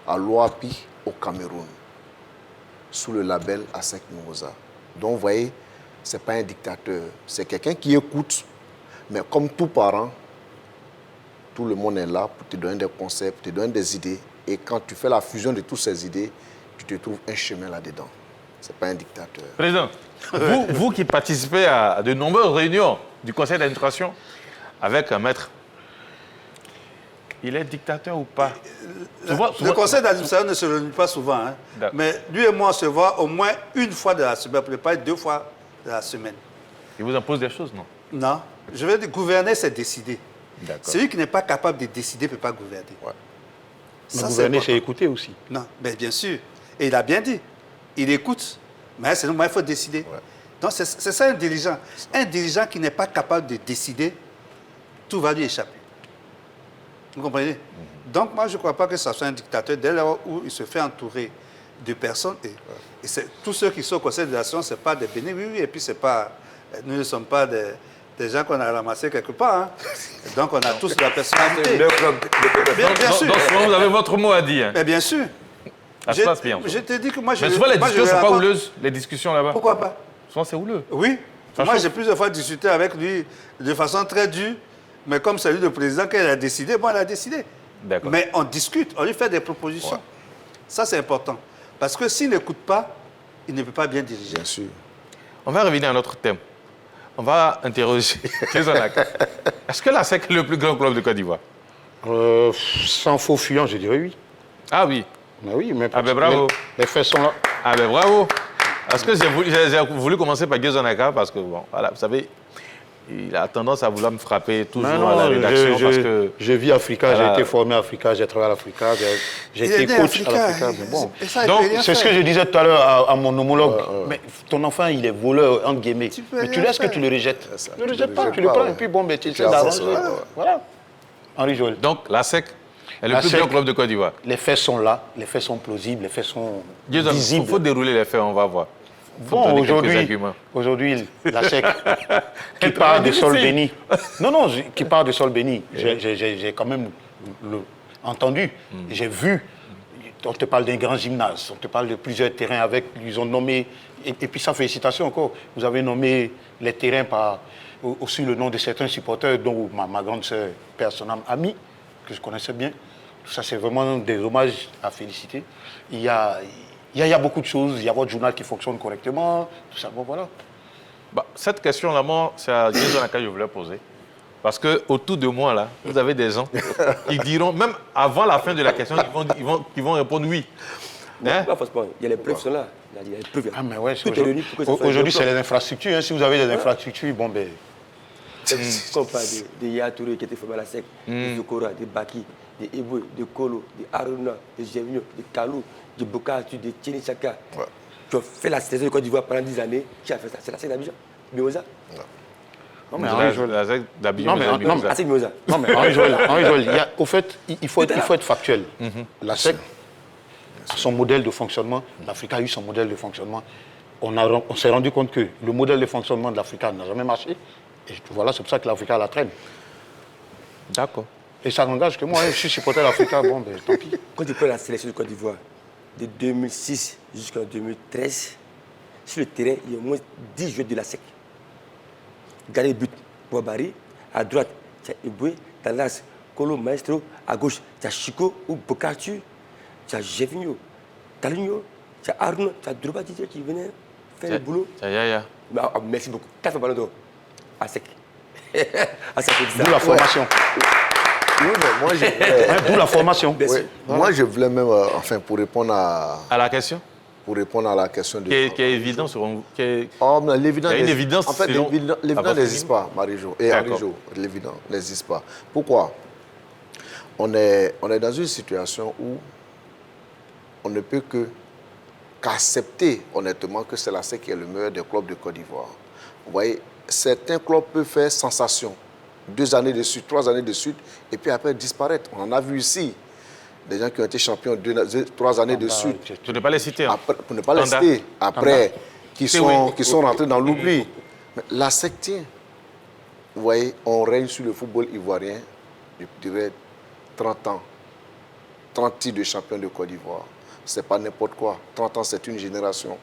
à l'OAPI au Cameroun, sous le label ASEC Mimosa. Donc, vous voyez, ce n'est pas un dictateur. C'est quelqu'un qui écoute, mais comme tout parent, tout le monde est là pour te donner des conseils, pour te donner des idées. Et quand tu fais la fusion de toutes ces idées, tu te trouves un chemin là-dedans. Ce n'est pas un dictateur. Président, vous qui participez à de nombreuses réunions du conseil d'administration avec un maître, il est dictateur ou pas? Le conseil d'administration ne se réunit pas souvent. Hein. Mais lui et moi, on se voit au moins une fois de la semaine, peut-être pas 2 fois la semaine. Il vous impose des choses, non? Non. Je veux dire, gouverner, c'est décider. D'accord. Celui qui n'est pas capable de décider ne peut pas gouverner. Ouais. Mais Ça, gouverner, important. c'est écouter aussi. Non, mais bien sûr. Et il a bien dit. Il écoute. Mais c'est normal, il faut décider. Ouais. Donc, c'est ça un dirigeant. Un dirigeant qui n'est pas capable de décider, tout va lui échapper. Vous comprenez? Donc, moi, je ne crois pas que ce soit un dictateur dès lors où il se fait entourer de personnes. Et tous ceux qui sont au conseil de nation, ce n'est pas des bénis. Oui, oui, et puis nous ne sommes pas des gens qu'on a ramassés quelque part. Hein. Donc, on a tous de la personnalité. Le club. Bien sûr. Donc, souvent, vous avez votre mot à dire. Mais bien sûr. Ça se passe bien. Je te dis que moi, je Mais souvent, les moi, je discussions ne sont pas raconte- houleuses, les discussions là-bas. Pourquoi pas? Souvent, c'est houleux. Oui. Ça Moi, chauffe. j'ai plusieurs fois discuté avec lui de façon très dure, mais comme c'est lui le président qu'il a décidé, bon, il a décidé. D'accord. Mais on discute, on lui fait des propositions. Ouais. Ça, c'est important. Parce que s'il n'écoute pas, il ne peut pas bien diriger. Bien sûr. On va revenir à notre thème. On va interroger Kézonak. Est-ce que la SEC est le plus grand club de Côte d'Ivoire? Sans faux fuyant, je dirais oui. Ah oui. Mais oui, mais Ah ben bravo. les faits sont là. Ah ben bravo. Parce que j'ai voulu commencer par Kézonaka parce que, bon, voilà, vous savez, il a tendance à vouloir me frapper toujours Non, à la non, rédaction parce que... je vis Africa, Voilà. j'ai été formé à Africa, j'ai travaillé à l'Africa, j'ai Il est été né coach Africain. à l'Africa. Mais bon. Et ça, il Donc, peut rien C'est ce faire. que je disais tout à l'heure à mon homologue. Mais ton enfant, il est voleur, entre guillemets. peux Mais tu rien laisses que faire. tu le rejettes. C'est ça, Ne le tu rejettes le pas, rejettes tu le pas, prends. ouais. Et puis bon, mais tu essaies avances, d'avancer. ouais, ouais. Voilà. Henri Joël. Donc, la SEC est le La plus SEC. grand club de Côte d'Ivoire. Les faits sont là, les faits sont plausibles, les faits sont Il visibles. faut dérouler les faits, on va voir. Faut Bon, donner quelques arguments. aujourd'hui, la SEC qui part de sol béni. Non, qui part de sol béni. J'ai quand même entendu, j'ai vu. On te parle d'un grand gymnase, on te parle de plusieurs terrains avec, ils ont nommé, et puis sans félicitations encore, vous avez nommé les terrains aussi le nom de certains supporters, dont ma grande sœur, père son âme, amie, que je connaissais bien. Tout ça, c'est vraiment des hommages à féliciter. Il y a beaucoup de choses. Il y a votre journal qui fonctionne correctement. Tout ça, bon, voilà. Bah, cette question-là, moi, c'est à Kézonaka que je voulais poser. Parce qu'autour de moi, là, vous avez des gens qui diront, même avant la fin de la question, ils vont répondre oui. Hein? Pas forcément. Il y a les preuves qui sont là. Il y a les preuves. Ah, mais ouais, Tout est réuni pour que ça soit aujourd'hui, un c'est bloc. les infrastructures. Hein. Si vous avez des infrastructures, bon, ben. Comme on parle de Yatouré qui était formé à la SEC, de Zokora, de Baki, de Eboué, de Kolo, de Aruna, de Gévigno, de Kalou, de Bokatu, de Tcheni Chaka. Ouais. Tu as fait la sélection de Côte d'Ivoire pendant 10 années. Qui a fait ça? C'est la SEC d'Abidjan. Mimosa. Non, mais La- Henri Joël. la SEC d'Abidjan, Non, mais- les amis, non, comme ça. Ah, c'est Mimosa. Non, mais Henri Joël, au fait, il faut être factuel. La SEC, son modèle de fonctionnement, l'Afrique a eu son modèle de fonctionnement. On s'est rendu compte que le modèle de fonctionnement de l'Afrique n'a jamais marché. Et voilà, c'est pour ça que l'Afrique la traîne. D'accord. Et ça n'engage que moi, hein, je suis supporter l'Afrique, bon, ben tant pis. Quand tu prends la sélection de Côte d'Ivoire, de 2006 jusqu'en 2013, sur le terrain, il y a au moins 10 joueurs de la SEC. Gardez le but, Boabari. À droite, tu as Eboué, Dalas, Kolo, Maestro. À gauche, tu as Chico ou Bokatu. Tu as Gévigno, Taligno, tu as Arnaud, tu as Droba Didier qui venait faire le boulot. Yaya. Merci beaucoup. 4 ballons d'or à SEC. À SEC, c'est ça. D'où la formation. Oui, mais moi, D'où la formation. Bien sûr. moi, je voulais même, enfin, pour répondre à À la question la question de... qui est évidente sur un- qui est- Oh, mais l'évidence Il y a une n'existe- évidence En fait, selon- l'évidence à votre n'existe niveau. pas, Marie-Jo et D'accord. Henri-Jo. L'évidence n'existe pas. Pourquoi? On est dans une situation où on ne peut qu'accepter honnêtement que c'est la SEC qui est le meilleur des clubs de Côte d'Ivoire. Vous voyez, certains clubs peuvent faire sensation. 2 années de suite, 3 années de suite, et puis après disparaître. On en a vu ici. Des gens qui ont été champions 3 années de suite. Je ne vais pas les citer. hein. Après, pour ne pas les Tanda. citer, après, qui sont oui. rentrés dans l'oubli. Mais la SEC tient. Vous voyez, on règne sur le football ivoirien, je dirais, 30 ans. 30 titres de champion de Côte d'Ivoire. Ce n'est pas n'importe quoi. 30 ans, c'est une génération.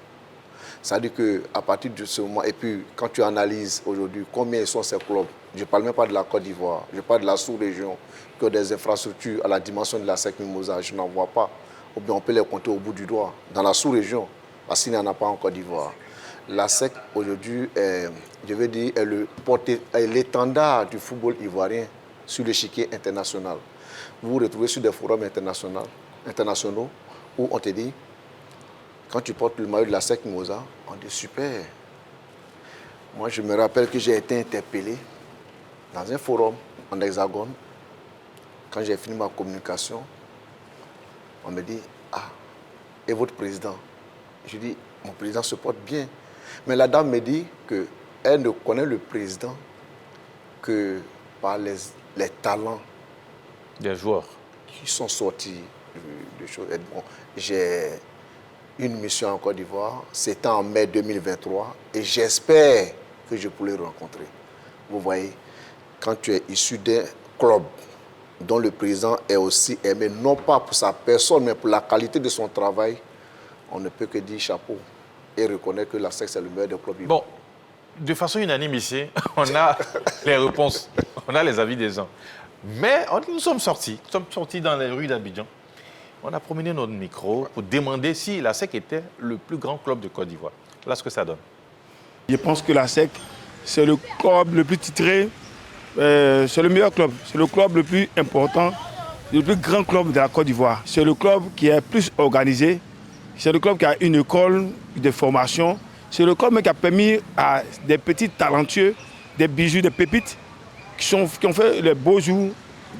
Ça veut dire qu'à partir de ce moment, et puis quand tu analyses aujourd'hui combien sont ces clubs, je ne parle même pas de la Côte d'Ivoire, je parle de la sous-région, qui ont des infrastructures à la dimension de la SEC Mimosa, je n'en vois pas. Ou bien on peut les compter au bout du doigt, dans la sous-région, parce qu'il n'y en a pas en Côte d'Ivoire. La SEC aujourd'hui, je veux dire, est l'étendard du football ivoirien sur l'échiquier international. Vous vous retrouvez sur des forums internationaux où on te dit, quand tu portes le maillot de la SEC Mimosa, on dit super. Moi, je me rappelle que j'ai été interpellé dans un forum en Hexagone. Quand j'ai fini ma communication, on me dit, ah, et votre président? Je dis, mon président se porte bien. Mais la dame me dit qu'elle ne connaît le président que par les talents des joueurs qui sont sortis de choses. Bon, j'ai une mission en Côte d'Ivoire, c'était en mai 2023, et j'espère que je pourrai le rencontrer. Vous voyez, quand tu es issu d'un club dont le président est aussi aimé, non pas pour sa personne, mais pour la qualité de son travail, on ne peut que dire chapeau et reconnaître que la SEC, c'est le meilleur des clubs. Bon, de façon unanime ici, on a les réponses, on a les avis des gens. Mais nous sommes sortis dans les rues d'Abidjan. On a promené notre micro pour demander si la SEC était le plus grand club de Côte d'Ivoire. Voilà ce que ça donne. Je pense que la SEC, c'est le club le plus titré, c'est le meilleur club, c'est le club le plus important, le plus grand club de la Côte d'Ivoire. C'est le club qui est plus organisé, c'est le club qui a une école de formation, c'est le club qui a permis à des petits talentueux, des bijoux, des pépites, qui ont fait les beaux jours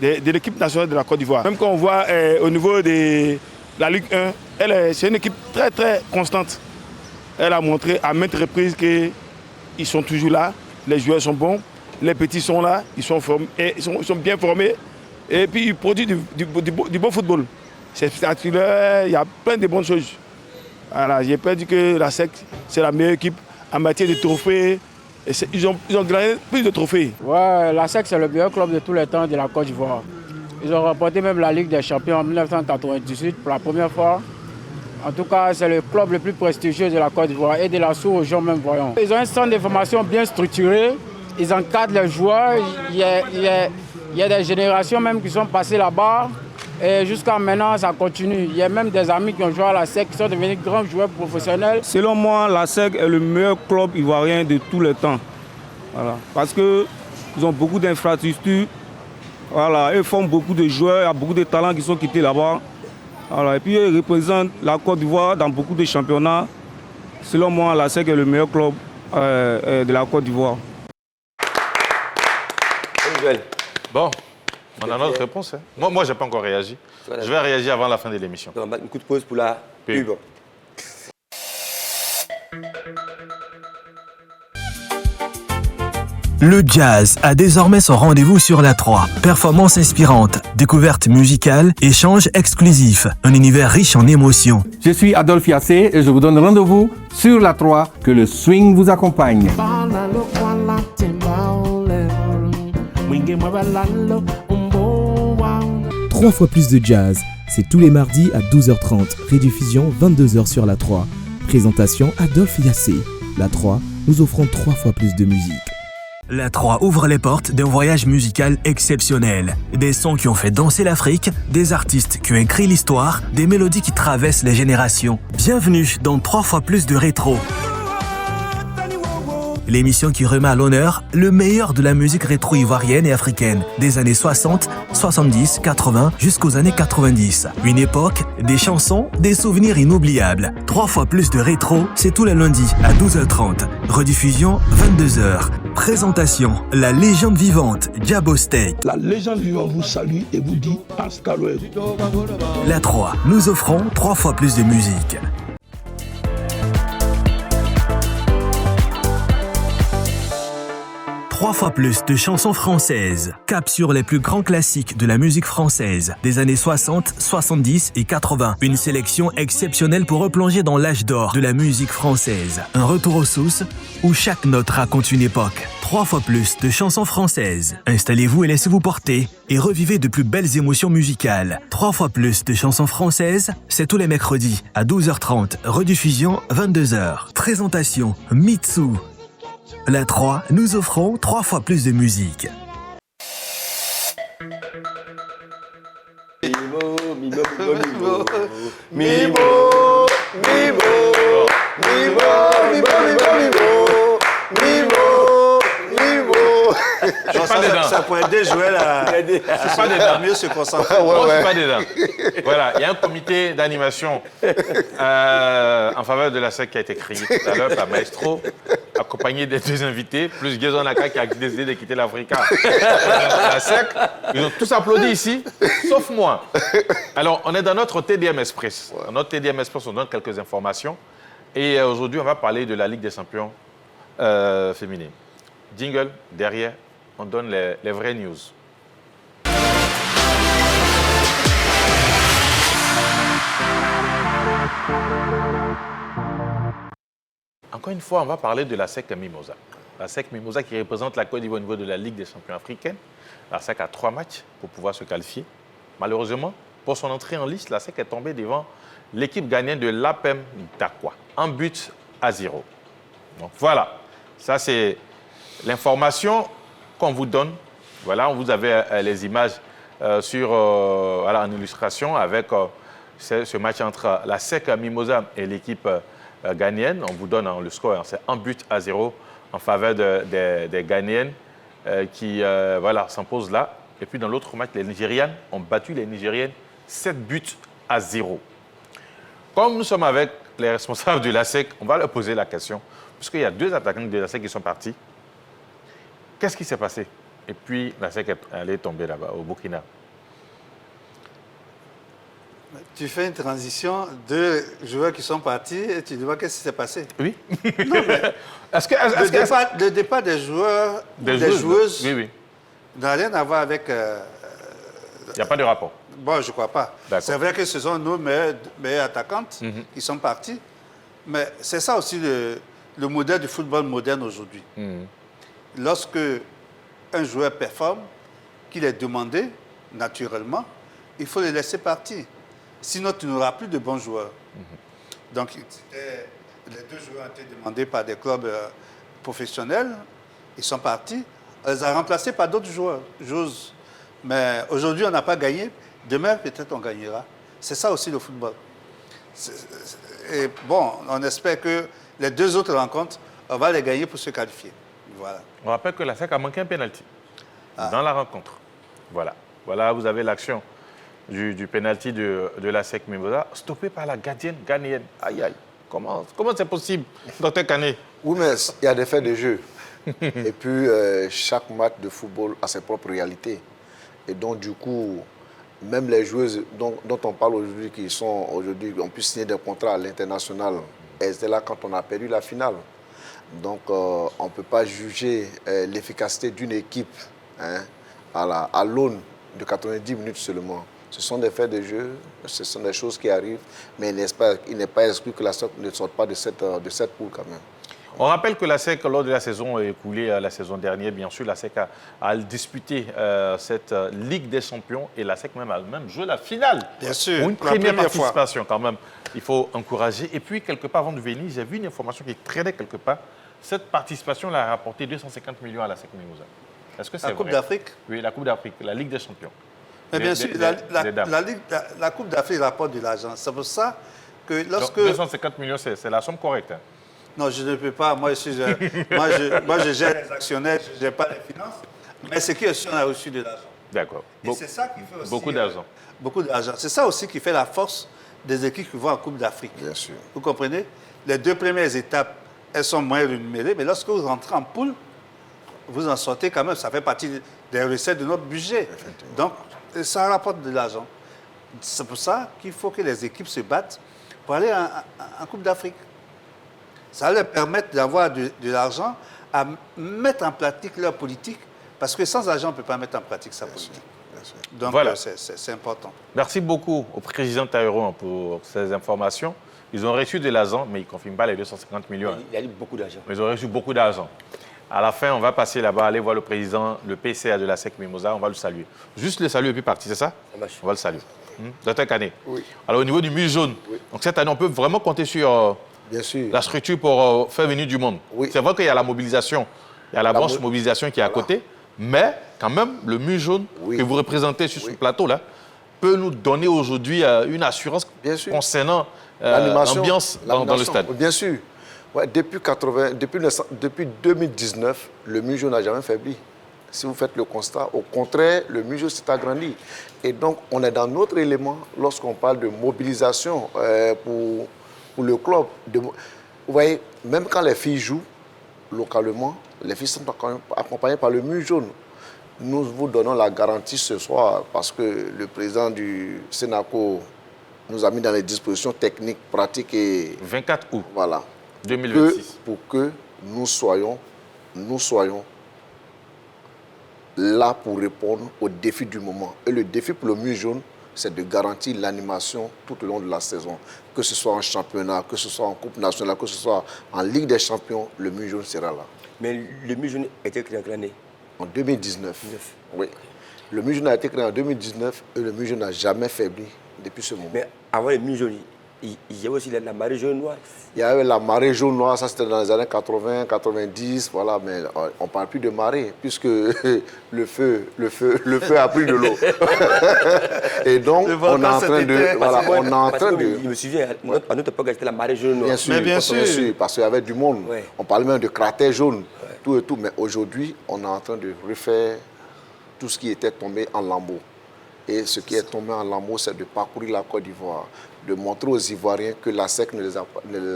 de l'équipe nationale de la Côte d'Ivoire. Même quand on voit au niveau de la Ligue 1, c'est une équipe très très constante. Elle a montré à maintes reprises qu'ils sont toujours là, les joueurs sont bons, les petits sont là, ils sont bien formés et puis ils produisent du bon football. C'est spectaculaire, il y a plein de bonnes choses. Voilà, j'ai pas dit que la SEC, c'est la meilleure équipe en matière de trophées. Ils ont gagné plus de trophées. Ouais, la SEC, c'est le meilleur club de tous les temps de la Côte d'Ivoire. Ils ont remporté même la Ligue des Champions en 1998 pour la première fois. En tout cas, c'est le club le plus prestigieux de la Côte d'Ivoire et de la sous-région même voyons. Ils ont un centre de formation bien structuré. Ils encadrent les joueurs. Il y a des générations même qui sont passées là-bas. Et jusqu'à maintenant, ça continue. Il y a même des amis qui ont joué à la SEC qui sont devenus grands joueurs professionnels. Selon moi, la SEC est le meilleur club ivoirien de tous les temps. Voilà. Parce qu'ils ont beaucoup d'infrastructures. Voilà. Ils forment beaucoup de joueurs. Il y a beaucoup de talents qui sont quittés là-bas. Voilà. Et puis, ils représentent la Côte d'Ivoire dans beaucoup de championnats. Selon moi, la SEC est le meilleur club de la Côte d'Ivoire. Bon. On a notre réponse. Hein. Moi je n'ai pas encore réagi. Je vais réagir avant la fin de l'émission. On va mettre un coup de pause pour la pub. Le jazz a désormais son rendez-vous sur la 3. Performances inspirantes, découvertes musicales, échanges exclusifs, un univers riche en émotions. Je suis Adolphe Yassé et je vous donne rendez-vous sur la 3. Que le swing vous accompagne. 3 fois plus de jazz, c'est tous les mardis à 12h30, rediffusion 22h sur la 3. Présentation Adolphe Yassé. La 3, nous offrons 3 fois plus de musique. La 3 ouvre les portes d'un voyage musical exceptionnel. Des sons qui ont fait danser l'Afrique, des artistes qui ont écrit l'histoire, des mélodies qui traversent les générations. Bienvenue dans 3 fois plus de rétro. L'émission qui remet à l'honneur le meilleur de la musique rétro ivoirienne et africaine, des années 60, 70, 80 jusqu'aux années 90. Une époque, des chansons, des souvenirs inoubliables. 3 fois plus de rétro, c'est tous les lundis à 12h30. Rediffusion 22h. Présentation, la légende vivante, Diabo Steak. La légende vivante vous salue et vous dit hasta luego. La 3, nous offrons 3 fois plus de musique. 3 fois plus de chansons françaises. Cap sur les plus grands classiques de la musique française des années 60, 70 et 80. Une sélection exceptionnelle pour replonger dans l'âge d'or de la musique française. Un retour aux sources où chaque note raconte une époque. 3 fois plus de chansons françaises. Installez-vous et laissez-vous porter et revivez de plus belles émotions musicales. 3 fois plus de chansons françaises, c'est tous les mercredis à 12h30. Rediffusion 22h. Présentation Mitsu. La 3, nous offrons 3 fois plus de musique. Mimo, Mimo, Mimo, Mimo, Mimo, Mimo, Mimo, Mimo, Mimo, Mimo. Donc, ça pourrait aider Joël à mieux se concentrer. Moi, je ne suis pas dedans. Voilà, il y a un comité d'animation en faveur de la SEC qui a été créé tout à l'heure par Maestro, accompagné des 2 invités, plus Gézon Naka qui a décidé de quitter l'Africa. La SEC, ils ont tous applaudi ici, sauf moi. Alors, on est dans notre TDM Express. Dans notre TDM Express, on donne quelques informations. Et aujourd'hui, on va parler de la Ligue des champions féminine. Jingle, derrière, on donne les vraies news. Encore une fois, on va parler de la SEC Mimosa. La SEC Mimosa qui représente la Côte d'Ivoire au niveau de la Ligue des champions africaine. La SEC a 3 matchs pour pouvoir se qualifier. Malheureusement, pour son entrée en liste, la SEC est tombée devant l'équipe gagnante de l'APEM d'Aqua, 1-0. Donc voilà, ça c'est l'information qu'on vous donne. Voilà, vous avez les images voilà, en illustration avec ce match entre la SEC Mimosa et l'équipe ghanéenne. On vous donne le score, c'est 1-0 en faveur des Ghanéennes qui voilà, s'imposent là. Et puis dans l'autre match, les Nigérianes ont battu les Nigériennes 7-0. Comme nous sommes avec les responsables de la SEC, on va leur poser la question, puisqu'il y a 2 attaquants de la SEC qui sont partis. Qu'est-ce qui s'est passé? Et puis la SEC est allée tomber là-bas, au Burkina. Tu fais une transition, 2 joueurs qui sont partis et tu dis qu'est-ce qui s'est passé? Oui. Non, mais le départ des joueurs, des joueuses, oui. n'a rien à voir avec... Il n'y a pas de rapport. Bon, je ne crois pas. C'est vrai que ce sont nos meilleures attaquantes qui sont parties, mais c'est ça aussi le modèle du football moderne aujourd'hui. Lorsque un joueur performe, qu'il est demandé, naturellement, il faut le laisser partir. Sinon, tu n'auras plus de bons joueurs. Donc, les 2 joueurs ont été demandés par des clubs professionnels. Ils sont partis. On les a remplacés par d'autres joueuses. Mais aujourd'hui, on n'a pas gagné. Demain, peut-être on gagnera. C'est ça aussi le football. Et bon, on espère que les 2 autres rencontres, on va les gagner pour se qualifier. Voilà. On rappelle que la SEC a manqué un pénalty dans la rencontre. Voilà. Voilà, vous avez l'action du pénalty de la SEC Mimosa, stoppé par la gardienne ghanéenne. Aïe, aïe. Comment c'est possible, Dr Kane? Oui, mais il y a des faits de jeu. Et puis, chaque match de football a ses propres réalités. Et donc, du coup, même les joueuses dont on parle aujourd'hui, qui sont aujourd'hui, on peut signer des contrats à l'international, elles étaient là quand on a perdu la finale. Donc, on ne peut pas juger l'efficacité d'une équipe à l'aune de 90 minutes seulement. Ce sont des faits de jeu, ce sont des choses qui arrivent, mais il n'est pas exclu que la SEC ne sorte pas de cette poule quand même. On rappelle que la SEC, lors de la saison écoulée, la saison dernière, bien sûr, la SEC a disputé cette Ligue des Champions et la SEC a même joué la finale. Bien sûr, pour une première participation quand même. Il faut encourager. Et puis, quelque part, avant de venir, j'ai vu une information qui traînait quelque part. Cette participation a rapporté 250 millions à la SEC Mimosa. Est-ce que c'est vrai? La Coupe d'Afrique? Oui, la Coupe d'Afrique, la Ligue des Champions. Mais bien sûr, la Coupe d'Afrique rapporte de l'argent. C'est pour ça que lorsque... Donc, 250 millions, c'est la somme correcte. Hein? Non, je ne peux pas. Moi, je gère les actionnaires, je ne gère pas les finances. Mais c'est qu'on a reçu de l'argent. D'accord. Et c'est ça qui fait aussi... Beaucoup d'argent. Beaucoup d'argent. C'est ça aussi qui fait la force des équipes qui vont en Coupe d'Afrique. Bien sûr. Vous comprenez? Les 2 premières étapes, elles sont moins rémunérées, mais lorsque vous rentrez en poule, vous en sortez quand même. Ça fait partie des recettes de notre budget. Donc, ça rapporte de l'argent. C'est pour ça qu'il faut que les équipes se battent pour aller en Coupe d'Afrique. Ça va leur permettre d'avoir de l'argent à mettre en pratique leur politique, parce que sans argent, on ne peut pas mettre en pratique sa politique. Donc, voilà. C'est important. Merci beaucoup au président Taïro pour ces informations. Ils ont reçu de l'argent, mais ils ne confirment pas les 250 millions. Il y a eu beaucoup d'argent. Ils ont reçu beaucoup d'argent. À la fin, on va passer là-bas, aller voir le président, le PCA de la SEC Mimosa, on va le saluer. Juste le saluer et puis partir, c'est ça? On va le saluer. Dr Kane. Oui. Alors, au niveau du mur jaune, donc cette année, on peut vraiment compter sur Bien sûr. la structure pour faire venir du monde. Oui. C'est vrai qu'il y a la mobilisation, il y a la branche mobilisation qui est à côté, mais quand même, le mur jaune que vous représentez sur ce plateau-là peut nous donner aujourd'hui une assurance concernant l'ambiance dans le stade. Bien sûr. Ouais, depuis 2019, le mur jaune n'a jamais faibli. si vous faites le constat, au contraire, le Mujo s'est agrandi. Et donc, on est dans notre élément lorsqu'on parle de mobilisation pour le club. Vous voyez, même quand les filles jouent localement, les filles sont accompagnées par le Mujo. Nous vous donnons la garantie ce soir parce que le président du Sénaco nous a mis dans les dispositions techniques, pratiques et... 24 août voilà, 2026. Pour que nous soyons là pour répondre aux défis du moment. Et le défi pour le Mujo, c'est de garantir l'animation tout au long de la saison. Que ce soit en championnat, que ce soit en Coupe nationale, que ce soit en Ligue des champions, le Mujo sera là. Mais le Mujo était créé en quelle année? En 2019. Oui. Le Mujo a été créé en 2019 et le Mujo n'a jamais faibli depuis ce moment. Mais avant le Mujo, il y avait aussi la marée jaune noire. Il y avait la marée jaune noire, ça c'était dans les années 80, 90, voilà, mais on ne parle plus de marée, puisque le feu a pris de l'eau. Et donc, on est en train de... Voilà, on est en train de... Je me souviens, à notre époque, c'était la marée jaune noire. Bien sûr, parce qu'il y avait du monde. Ouais. On parlait même de cratères jaunes, tout et tout. Mais aujourd'hui, on est en train de refaire tout ce qui était tombé en lambeaux. Et ce qui est tombé en lambeaux, c'est de parcourir la Côte d'Ivoire, de montrer aux Ivoiriens que la SEC ne les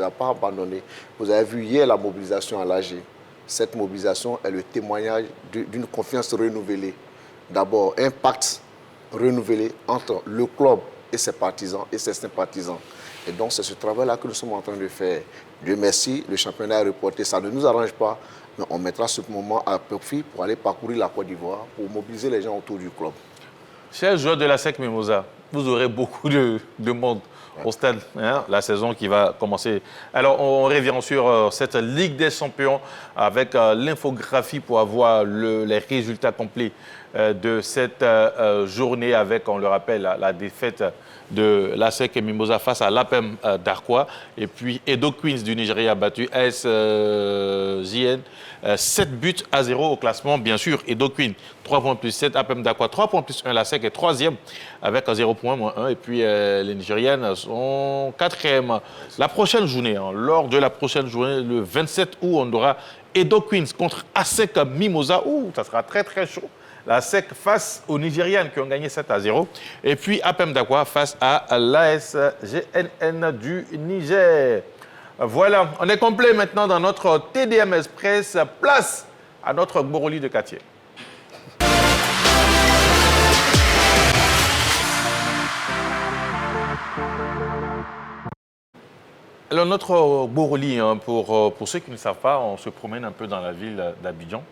a pas abandonnés. Vous avez vu hier la mobilisation à l'AG. Cette mobilisation est le témoignage d'une confiance renouvelée. D'abord, un pacte renouvelé entre le club et ses partisans et ses sympathisants. Et donc, c'est ce travail-là que nous sommes en train de faire. Dieu merci, le championnat est reporté. Ça ne nous arrange pas, mais on mettra ce moment à profit pour aller parcourir la Côte d'Ivoire, pour mobiliser les gens autour du club. Chers joueurs de la SEC Mimosa, vous aurez beaucoup de monde au stade, hein, la saison qui va commencer. Alors, on revient sur cette Ligue des Champions avec l'infographie pour avoir les résultats complets de cette journée avec, on le rappelle, la défaite de la SEC Mimosa face à l'APEM d'Arquois. Et puis, Edo Queens du Nigeria a battu ASJN 7 buts à 0 au classement. Bien sûr, Edo Queens, 3 points plus 7, APEM d'Arquois, 3 points plus 1, la SEC est 3e avec 0 points moins 1. Et puis, les Nigériennes sont 4e. La prochaine journée, hein, lors de la prochaine journée, le 27 août, on aura Edo Queens contre ASEC Mimosa. Ouh, ça sera très, très chaud. La SEC face aux Nigérianes qui ont gagné 7 à 0. Et puis APEM d'Arquois face à l'ASGNN du Niger. Voilà, on est complet maintenant dans notre TDM Express. Place à notre Gboroli de quartier. Alors notre Gboroli, hein, pour ceux qui ne savent pas, on se promène un peu dans la ville d'Abidjan,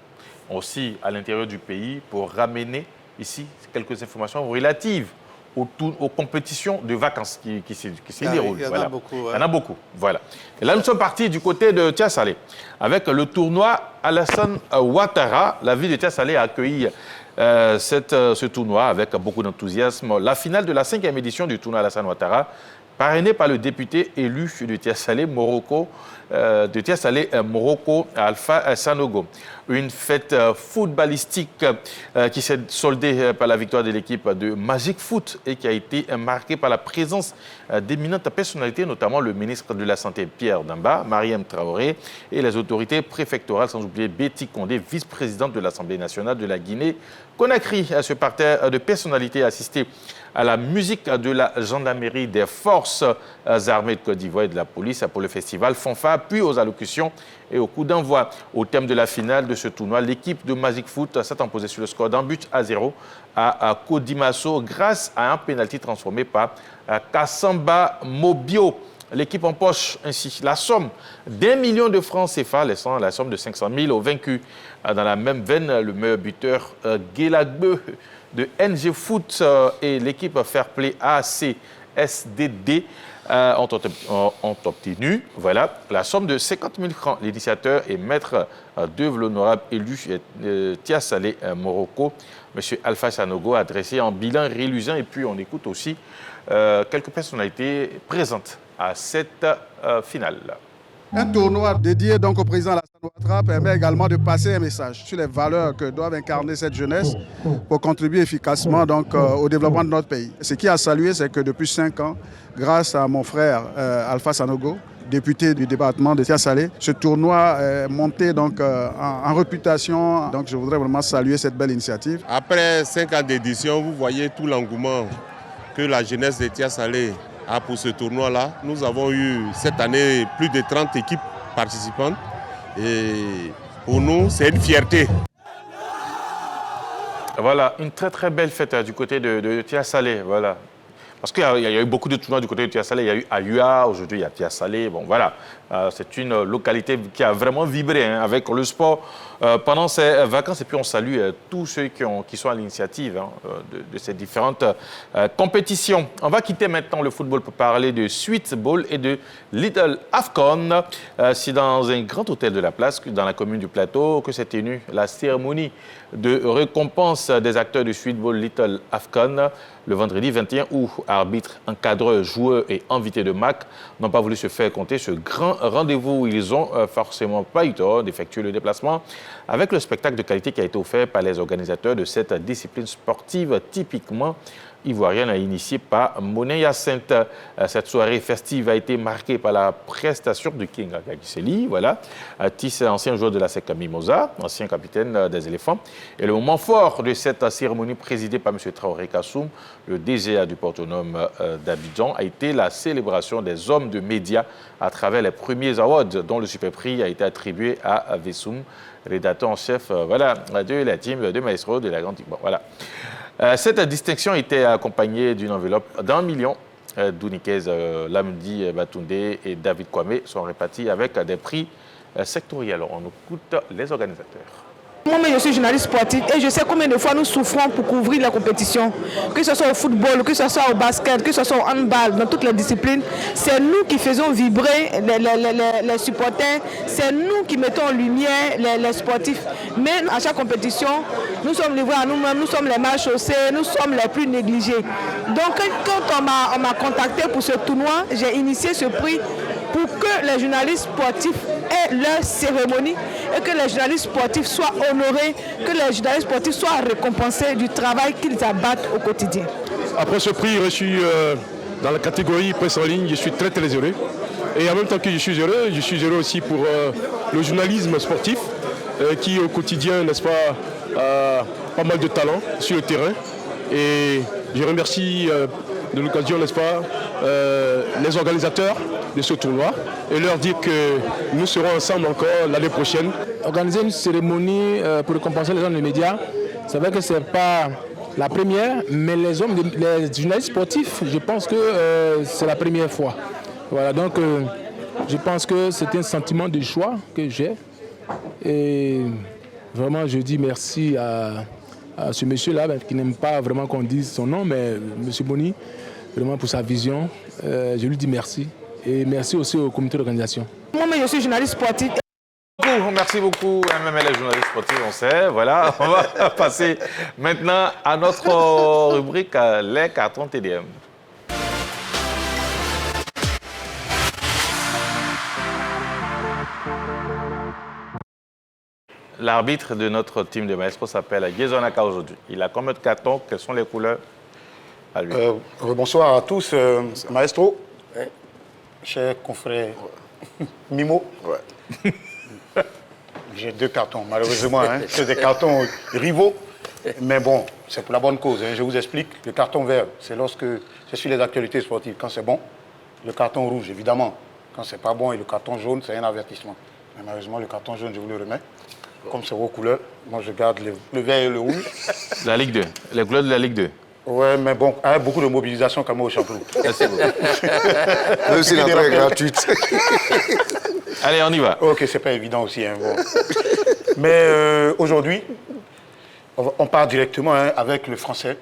aussi à l'intérieur du pays, pour ramener ici quelques informations relatives aux compétitions de vacances qui s'y déroulent. Il y en a beaucoup. Ouais. Il y en a beaucoup, voilà. Et là, nous sommes partis du côté de Tia-Salé, avec le tournoi Alassane Ouattara. La ville de Tia-Salé a accueilli ce tournoi avec beaucoup d'enthousiasme. La finale de la 5e édition du tournoi Alassane Ouattara, parrainé par le député élu de Tia-Salé, Morocco, Alpha Sanogo. Une fête footballistique qui s'est soldée par la victoire de l'équipe de Magic Foot et qui a été marquée par la présence d'éminentes personnalités, notamment le ministre de la Santé Pierre Damba, Mariam Traoré et les autorités préfectorales, sans oublier Betty Condé, vice-présidente de l'Assemblée nationale de la Guinée-Conakry. Ce parterre de personnalités assisté à la musique de la gendarmerie, des forces armées de Côte d'Ivoire et de la police pour le festival Fanfare, puis aux allocutions et au coup d'envoi. Au thème de la finale de ce tournoi, l'équipe de Magic Foot s'est imposée sur le score d'un but à 0 à Kodimaso grâce à un pénalty transformé par Kassamba Mobio. L'équipe empoche ainsi la somme d'1 million de francs CFA, laissant la somme de 500 000 aux vaincus. Dans la même veine, le meilleur buteur Guélagbe de NG Foot et l'équipe Fair Play ACSDD ont obtenu la somme de 50 000 francs. L'initiateur et maître d'œuvre, l'honorable élu Tia-Salé Morocco, M. Alpha Sanogo, a dressé un bilan reluisant. Et puis on écoute aussi quelques personnalités présentes à cette finale. Un tournoi dédié donc au président Alassane Ouattara permet également de passer un message sur les valeurs que doivent incarner cette jeunesse pour contribuer efficacement donc, au développement de notre pays. Ce qui a salué, c'est que depuis 5 ans, grâce à mon frère Alpha Sanogo, député du département de Tia-Salé, ce tournoi est monté donc, en réputation. Donc je voudrais vraiment saluer cette belle initiative. Après 5 ans d'édition, vous voyez tout l'engouement que la jeunesse de Tia-Salé a pour ce tournoi-là. Nous avons eu cette année plus de 30 équipes participantes. Et pour nous, c'est une fierté. Voilà, une très très belle fête du côté de Tia-Salé, voilà. Parce qu'il y a eu beaucoup de tournois du côté de Tia-Salé. Il y a eu Ayua, aujourd'hui il y a Tia-Salé. Bon, voilà, c'est une localité qui a vraiment vibré avec le sport pendant ces vacances. Et puis on salue tous ceux qui sont à l'initiative de ces différentes compétitions. On va quitter maintenant le football pour parler de Sweet Ball et de Little AFCON. C'est dans un grand hôtel de la place, dans la commune du Plateau, que s'est tenue la cérémonie de récompense des acteurs du Sweet Ball Little AFCON le vendredi 21 août. Arbitres, encadreurs, joueurs et invités de MAC n'ont pas voulu se faire compter ce grand rendez-vous. Ils ont forcément pas eu tort d'effectuer le déplacement avec le spectacle de qualité qui a été offert par les organisateurs de cette discipline sportive typiquement ivoirienne, initiée par Monet Hyacinthe. Cette soirée festive a été marquée par la prestation de King Agagiseli, voilà, ancien joueur de la SEC Mimosa, ancien capitaine des éléphants. Et le moment fort de cette cérémonie présidée par M. Traoré Kassoum, le DGA du port autonome d'Abidjan, a été la célébration des hommes de médias à travers les premiers awards, dont le super prix a été attribué à Vessoum, rédacteur en chef voilà, de la team de Maestro de la Grande Ligue. Bon, voilà. Cette distinction était accompagnée d'une enveloppe d'1 million. Dounikez, Lamdi Batunde et David Kwame sont répartis avec des prix sectoriels. On écoute les organisateurs. Moi-même, je suis journaliste sportif et je sais combien de fois nous souffrons pour couvrir la compétition. Que ce soit au football, que ce soit au basket, que ce soit au handball, dans toutes les disciplines. C'est nous qui faisons vibrer les supporters, c'est nous qui mettons en lumière les sportifs. Mais à chaque compétition, nous sommes livrés à nous-mêmes, nous sommes les mal chaussés, nous sommes les plus négligés. Donc quand on m'a contacté pour ce tournoi, j'ai initié ce prix pour que les journalistes sportifs aient leur cérémonie et que les journalistes sportifs soient honorés, que les journalistes sportifs soient récompensés du travail qu'ils abattent au quotidien. Après ce prix reçu dans la catégorie presse en ligne, je suis très très heureux. Et en même temps que je suis heureux aussi pour le journalisme sportif qui au quotidien, n'est-ce pas, a pas mal de talent sur le terrain. Et je remercie de l'occasion, n'est-ce pas, les organisateurs de ce tournoi et leur dire que nous serons ensemble encore l'année prochaine. Organiser une cérémonie pour récompenser les hommes des médias, c'est vrai que ce n'est pas la première, mais les journalistes sportifs, je pense que c'est la première fois. Voilà, donc je pense que c'est un sentiment de joie que j'ai. Et vraiment, je dis merci à ce monsieur-là, qui n'aime pas vraiment qu'on dise son nom, mais M. Boni, vraiment pour sa vision. Je lui dis merci. Et merci aussi au comité d'organisation. Moi-même, je suis journaliste sportif. Merci beaucoup, même les journalistes sportifs, on sait. Voilà, on va passer maintenant à notre rubrique Les cartons TDM. L'arbitre de notre team de Maestro s'appelle Jason Aka aujourd'hui. Il a combien de cartons? Quelles sont les couleurs à lui? Bonsoir à tous. Maestro, cher confrère Mimo. Ouais. J'ai 2 cartons, malheureusement. C'est des cartons rivaux. Mais bon, c'est pour la bonne cause. Je vous explique. Le carton vert, c'est lorsque c'est sur les actualités sportives. Quand c'est bon, le carton rouge, évidemment. Quand c'est pas bon, et le carton jaune, c'est un avertissement. Mais malheureusement, le carton jaune, je vous le remets. Comme c'est vos couleurs, moi je garde le vert et le rouge. La Ligue 2, les couleurs de la Ligue 2. Ouais, mais bon, avec beaucoup de mobilisation comme au champion. Merci beaucoup. Même si l'entrée est gratuite. Allez, on y va. Ok, c'est pas évident aussi. Bon. Mais aujourd'hui, on part directement avec le Français,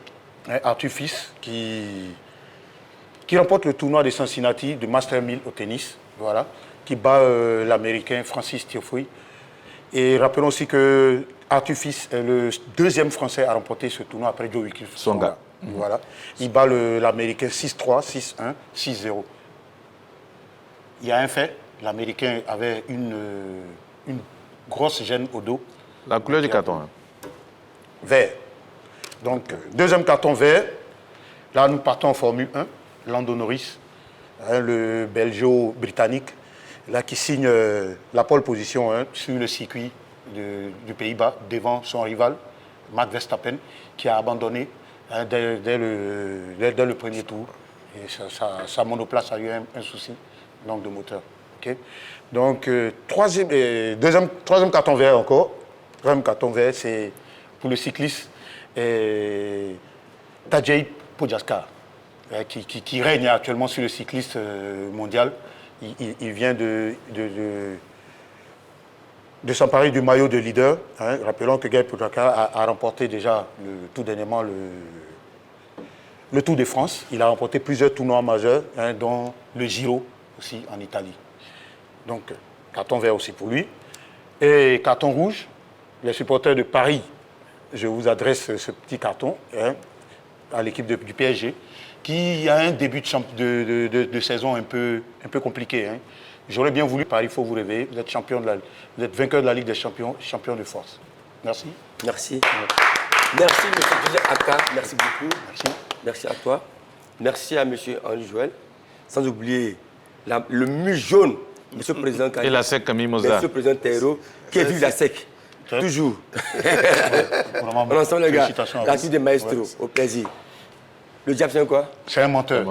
Arthur Fils, qui remporte le tournoi de Cincinnati de Master 1000 au tennis, voilà, qui bat l'Américain Francis Tiafoe. Et rappelons aussi que Arthur Fils est le 2e Français à remporter ce tournoi après Joe Wycliffe Tsonga. Voilà. Il bat l'Américain 6-3, 6-1, 6-0. Il y a un fait, l'Américain avait une grosse gêne au dos. La couleur du carton. Hein. Vert. Donc, deuxième carton vert. Là, nous partons en Formule 1. Lando Norris, hein, le Belgeo-Britannique, là, qui signe la pole position sur le circuit du Pays-Bas, devant son rival, Max Verstappen, qui a abandonné dès le premier tour. Et sa monoplace a eu un souci donc de moteur. Okay. Donc, troisième carton vert encore. Troisième carton vert, c'est pour le cycliste Tadej Pogačar, qui règne actuellement sur le cycliste mondial. Il vient de s'emparer du maillot de leader. Hein. Rappelons que Tadej Pogačar a remporté déjà tout dernièrement le Tour de France. Il a remporté plusieurs tournois majeurs, hein, dont le Giro aussi en Italie. Donc, carton vert aussi pour lui. Et carton rouge, les supporters de Paris, je vous adresse ce petit carton hein, à l'équipe du PSG, qui a un début de saison un peu compliqué. Hein. J'aurais bien voulu, Paris, il faut vous réveiller, vous êtes vainqueur de la Ligue des Champions, champion de force. Merci. Merci. Merci, M. José Aka, merci beaucoup. Merci à toi. Merci à M. Henri Joël. Sans oublier le mur jaune, M. le Président Kanye. Et la SEC Mimosa. M. le Président Taïro, qui est vu la SEC. Toujours. On ensemble, les gars. La suite des maestros, au plaisir. Le diable, c'est quoi? C'est un menteur.